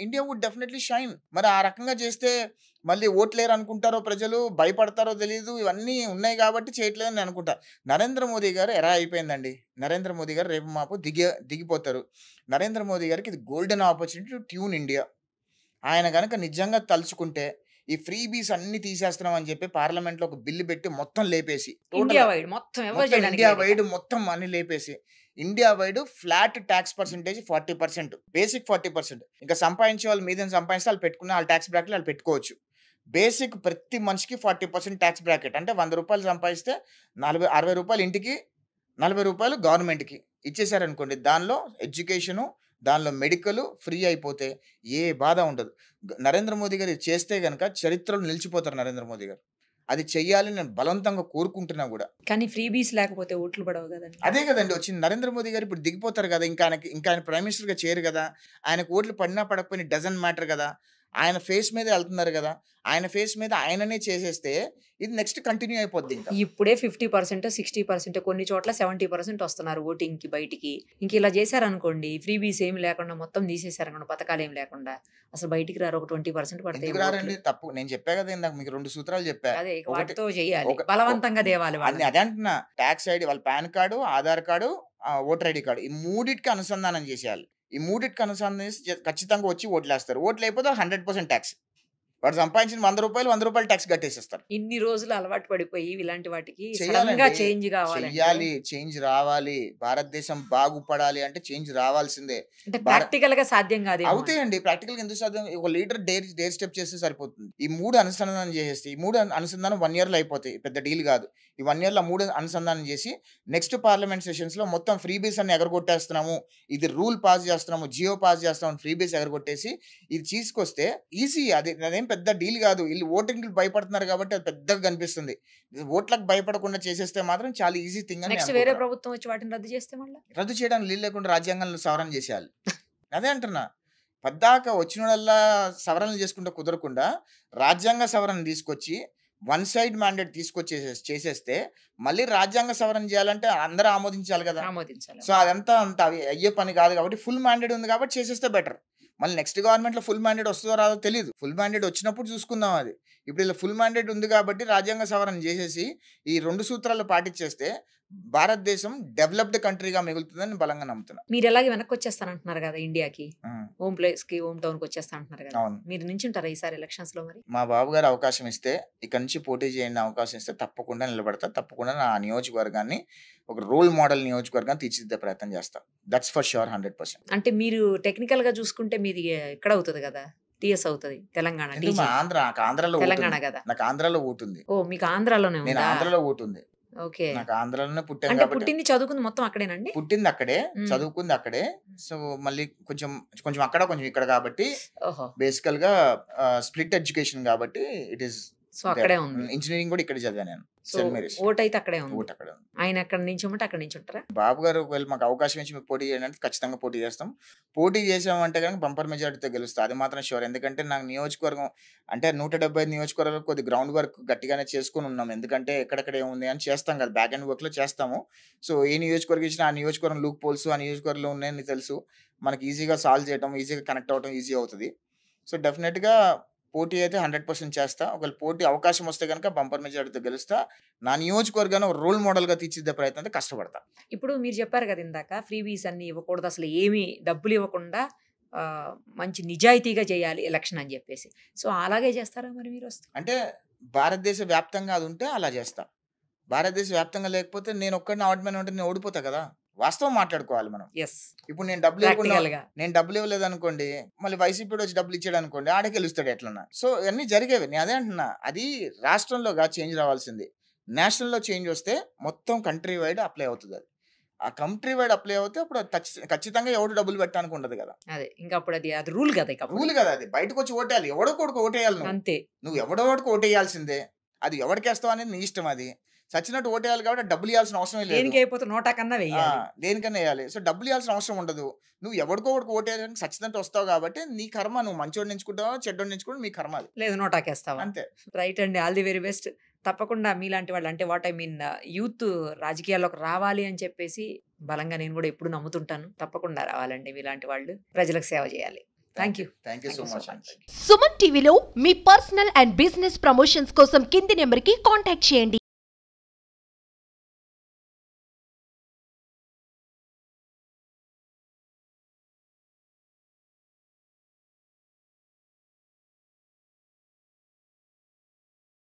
ఇండియా వుడ్ డెఫినెట్లీ షైన్. మరి ఆ రకంగా చేస్తే మళ్ళీ ఓట్లేరు అనుకుంటారో ప్రజలు, భయపడతారో తెలియదు. ఇవన్నీ ఉన్నాయి కాబట్టి చేయట్లేదని అనుకుంటా. నరేంద్ర మోదీ గారు ఎరా అయిపోయిందండి. నరేంద్ర మోదీ గారు రేపు మాపు దిగిపోతారు. నరేంద్ర మోదీ గారికి ఇది golden opportunity to tune India. ఆయన కనుక నిజంగా తలుచుకుంటే ఈ ఫ్రీబీస్ అన్ని తీసేస్తున్నాం అని చెప్పి పార్లమెంట్లో ఒక బిల్లు పెట్టి మొత్తం లేపేసి, ఇండియా టోటల్ వైడ్ మొత్తం ఎవరు మొత్తం చేయడానికి ఇండియా లేదు ఇక. వైడ్ మొత్తం అన్ని లేపేసి, India wide flat tax percentage 40%, basic 40%. ఇంకా సంపాదించే వాళ్ళు మీద సంపాదిస్తే వాళ్ళు పెట్టుకున్న వాళ్ళ ట్యాక్స్ బ్రాకెట్ వాళ్ళు పెట్టుకోవచ్చు. బేసిక్ ప్రతి మనిషికి 40% ట్యాక్స్ బ్రాకెట్. అంటే 100 రూపాయలు సంపాదిస్తే 60 రూపాయలు ఇంటికి, 40 రూపాయలు గవర్నమెంట్కి ఇచ్చేసారనుకోండి. దానిలో ఎడ్యుకేషను, దానిలో మెడికల్ ఫ్రీ అయిపోతే ఏ బాధ ఉండదు. నరేంద్ర మోదీ గారు ఇది చేస్తే కనుక చరిత్రలో నిలిచిపోతారు నరేంద్ర మోదీ గారు. అది చెయ్యాలని నేను బలవంతంగా కోరుకుంటున్నా కూడా. కానీ ఫ్రీ బీస్ లేకపోతే ఓట్లు పడవు కదండి. అదే కదండి వచ్చింది. నరేంద్ర మోదీ గారు ఇప్పుడు దిగిపోతారు కదా, ఇంకా ఆయన ప్రైమ్ మినిస్టర్గా చేయరు కదా. ఆయనకు ఓట్లు పడినా పడకపోయినా డజన్ మ్యాటర్ కదా. ఆయన ఫేస్ మీద వెళ్తున్నారు కదా, ఆయన ఫేస్ మీద ఆయననే చేసేస్తే ఇది నెక్స్ట్ కంటిన్యూ అయిపోద్ది. ఇంకా ఇప్పుడే 50%, 60%, కొన్ని చోట్ల 70% వస్తున్నారు ఓటింగ్ కి బయటికి. ఇంక ఇలా చేశారనుకోండి, ఫ్రీ బీస్ ఏమి లేకుండా మొత్తం తీసేశారనుకోండి, పథకాలు ఏమి లేకుండా, అసలు బయటికి రారు. ఒక 20% పడతాయి ఎందుకు రారండి? తప్పు. నేను చెప్పా కదా ఇందాక మీకు 2 సూత్రాలు చెప్పా. అదే ఇక ఒకటి వాటితో చేయాలి, ఒక బలవంతంగా దేవాలి వాళ్ళని. అదే అంటున్నా. ట్యాక్స్ ఐడి, వాళ్ళ pan card, Aadhaar card, voter ID card, ఈ మూడిటికి అనుసంధానం చేసేయాలి. ఈ మూడిటికి అనుసంధానం చేసి ఖచ్చితంగా వచ్చి ఓట్లేస్తారు. ఓట్లు అయిపోతే 100% ట్యాక్స్. వాడు సంపాదించిన ₹100 ట్యాక్స్ కట్టేసేస్తారు. ఇన్ని రోజులు అలవాటు పడిపోయి ఇలాంటి వాటికి చెయ్యాలండి. సడన్ గా చేంజ్ కావాలి, చెయ్యాలి, చేంజ్ రావాలి. భారతదేశం బాగుపడాలి అంటే చేంజ్ రావాల్సిందే. అంటే ప్రాక్టికల్ గా సాధ్యం కాదు. అవుతాయండి, ప్రాక్టికల్ గా ఎందుకు సాధ్యం? ఒక లీడర్ డేర్ స్టెప్ చేస్తే సరిపోతుంది. ఈ 3 అనుసంధానం చేసేస్తే, ఈ 3 అనుసంధానం 1 year లో అయిపోతాయి, పెద్ద డీల్ కాదు. ఈ 1 year లో 3 అనుసంధానం చేసి నెక్స్ట్ పార్లమెంట్ సెషన్స్ లో మొత్తం ఫ్రీ బీస్ అన్ని ఎగరగొట్టేస్తున్నాము, ఇది రూల్ పాస్ చేస్తున్నాము, జియో పాస్ చేస్తున్నాము, ఫ్రీ బీస్ ఎగరగొట్టేసి ఇది తీసుకొస్తే ఈజీ. అదేం పెద్ద డీల్ కాదు. వీళ్ళు ఓటింగ్ భయపడుతున్నారు కాబట్టి అది పెద్దగా కనిపిస్తుంది. ఓట్లకు భయపడకుండా చేసేస్తే మాత్రం చాలా ఈజీ థింగ్ అని నెక్స్ట్ వేరే ప్రభుత్వం వచ్చి వాటిని రద్దు చేస్తే మళ్ళీ రద్దు చేయడానికి వీలు లేకుండా రాజ్యాంగంలో సవరణ చేసేయాలి. అదే అంటున్నా, పద్దాక వచ్చినోడల్లా సవరణలు చేసుకుంటే కుదరకుండా రాజ్యాంగ సవరణ తీసుకొచ్చి వన్ సైడ్ మ్యాండేట్ చేసేస్తే మళ్ళీ రాజ్యాంగ సవరణ చేయాలంటే అందరూ ఆమోదించాలి కదా. సో అదంతా అంత అయ్యే పని కాదు కాబట్టి ఫుల్ మ్యాండేట్ ఉంది కాబట్టి చేసేస్తే బెటర్. మళ్ళీ నెక్స్ట్ గవర్నమెంట్లో ఫుల్ మ్యాండేట్ వస్తుందో రాదో తెలియదు. ఫుల్ మ్యాండేట్ వచ్చినప్పుడు చూసుకుందాం. అది ఇప్పుడు ఇలా ఫుల్ మ్యాండేట్ ఉంది కాబట్టి రాజ్యాంగ సవరణ చేసేసి ఈ 2 సూత్రాలు పాటించేస్తే భారతదేశం డెవలప్డ్ కంట్రీగా మిగులుతుందని బలంగా నమ్ముతున్నా. మీరు ఎలాగే వెనక్కి వచ్చేస్తానంటున్నారు కదా ఇండియాకి, హోమ్ ప్లేస్ కి, హోమ్ టౌన్ కి వచ్చేస్తానంటున్నారు కదా. మీరు నించుంటారా ఈసారి ఎలక్షన్స్ లో? మరి మా బాబు గారు అవకాశం ఇస్తే, ఇక్కడ నుంచి పోటీ చేయండి అవకాశం ఇస్తే తప్పకుండా నిలబడతా. తప్పకుండా నా నియోజకవర్గాన్ని ఒక రోల్ మోడల్ నియోజకవర్గాన్ని తీర్చిదిద్దే ప్రయత్నం చేస్తా. That's for sure 100%. అంటే మీరు టెక్నికల్ గా చూసుకుంటే మీది ఎక్కడ అవుతుంది కదా, టీఎస్ అవుతుంది తెలంగాణ. ఆంధ్రాలో తెలంగాణ కదా, నాకు ఆంధ్రాలో ఓటు ఉంది. ఓ మీకు ఆంధ్రాలోనే నేను ఆంధ్రాలో ఓటు ఉంది. ఓకే, నాకు ఆంధ్రాలోనే పుట్టాను అంటే కాబట్టి పుట్టింది చదువుకుంది మొత్తం అక్కడేనండి. పుట్టింది అక్కడే, చదువుకుంది అక్కడే. సో మళ్ళీ కొంచెం కొంచెం అక్కడ కొంచెం ఇక్కడ కాబట్టి బేసికల్ గా స్ప్లిట్ ఎడ్యుకేషన్ కాబట్టి ఇట్ ఈస్ సో అక్కడే ఉంది. ఇంజనీరింగ్ కూడా ఇక్కడ చదివాను నేను. ఓట్ అయితే అక్కడే ఉంది. ఓట్ అక్కడే ఉంది. ఆయన అక్కడ నుంచి ఉంటే అక్కడ నుంచి ఉంటారా? బాబు గారు ఒకవేళ మాకు అవకాశం ఇచ్చి పోటీ చేయాలంటే ఖచ్చితంగా పోటీ చేస్తాం. పోటీ చేసామంటే కనుక బంపర్ మెజారిటీతో గెలుస్తాం, అది మాత్రం షూర్. ఎందుకంటే నాకు నియోజకవర్గం అంటే 175 నియోజకవర్గాలు కొద్ది గ్రౌండ్ వర్క్ గట్టిగానే చేసుకుని ఉన్నాం. ఎందుకంటే ఎక్కడెక్కడ ఏముంది అని చేస్తాం కదా, బ్యాక్ అండ్ వర్క్ లో చేస్తాము. సో ఏ నియోజకవర్గం ఇచ్చినా ఆ నియోజకవర్గం లూప్ పోల్స్ ఆ నియోజకవర్గంలో ఉన్నాయని తెలుసు. మనకి ఈజీగా సాల్వ్ చేయడం, ఈజీగా కనెక్ట్ అవ్వడం ఈజీ అవుతుంది. సో డెఫినెట్ గా పోటీ అయితే 100% చేస్తా. ఒకవేళ పోటీ అవకాశం వస్తే కనుక బంపర్ మెజారిటీతో గెలుస్తా. నా నియోజకవర్గాన్ని ఒక రోల్ మోడల్ గా తీర్చిద్దే ప్రయత్నం అయితే కష్టపడతా. ఇప్పుడు మీరు చెప్పారు కదా ఇందాక, ఫ్రీబీస్ అన్ని ఇవ్వకూడదు, అసలు ఏమీ డబ్బులు ఇవ్వకుండా మంచి నిజాయితీగా చేయాలి ఎలక్షన్ అని చెప్పేసి. సో అలాగే చేస్తారా మరి మీరు? అంటే భారతదేశ వ్యాప్తంగా అది ఉంటే అలా చేస్తా. భారతదేశ వ్యాప్తంగా లేకపోతే నేను ఒక్కడిని ఆర్డమైన ఉంటే నేను ఓడిపోతా కదా. వాస్తవం మాట్లాడుకోవాలి మనం. ఇప్పుడు నేను డబ్బులు ఇవ్వలేదు అనుకోండి, మళ్ళీ వైసీపీ వచ్చి డబ్బులు ఇచ్చాడు అనుకోండి, ఆడే గెలుస్తాడు ఎట్లన్నా. సో ఇవన్నీ జరిగేవి. నేను అదే అంటున్నా, అది రాష్ట్రంలోగా చేంజ్ రావాల్సింది. నేషనల్ లో చేంజ్ వస్తే మొత్తం కంట్రీ వైడ్ అప్లై అవుతుంది. అది ఆ కంట్రీ వైడ్ అప్లై అవుతే అప్పుడు ఖచ్చితంగా ఎవడు డబ్బులు పెట్టడానికి ఉండదు కదా. అదే ఇంకా అప్పుడు అది రూల్ కదా, రూల్ కదా. అది బయటకు వచ్చి ఓటేయాలి, ఎవడో కొడుకు ఓటేయాలి. అంతే, నువ్వు ఎవడో ఒకటికి ఓటేయాల్సిందే. అది ఎవరికి వేస్తావు అనేది నీ ఇష్టం. అది సచ్చినట్టు ఓటేయాలి కాబట్టి డబ్బులు ఇవ్వాల్సిన అవసరం లేదు. దేనికన్నా వేయాలి. సో డబ్బులు ఇవ్వాల్సిన అవసరం ఉండదు. నువ్వు ఎవరికో ఒకటి ఓటేయడానికి సచ్చినట్టు వస్తావు కాబట్టి నీ కర్మ. నువ్వు మంచోడు ఎంచుకుంటావా చెడ్డోడు ఎంచుకుంటే మీ కర్మ. అది లేదు, నోటాకేస్తావా, అంతే. రైట్ అండి, ఆల్ ది వెరీ బెస్ట్. తప్పకుండా మీలాంటి వాళ్ళు, అంటే వాట్ ఐ మీన్ యూత్ రాజకీయాల్లోకి రావాలి అని చెప్పేసి బలంగా నేను కూడా ఎప్పుడు నమ్ముతుంటాను. తప్పకుండా రావాలండి మీలాంటి వాళ్ళు, ప్రజలకు సేవ చేయాలి. Thank you so much. Suman టీవీలో మీ పర్సనల్ అండ్ బిజినెస్ ప్రమోషన్స్ కోసం కింది నెంబర్కి కాంటాక్ట్ చేయండి.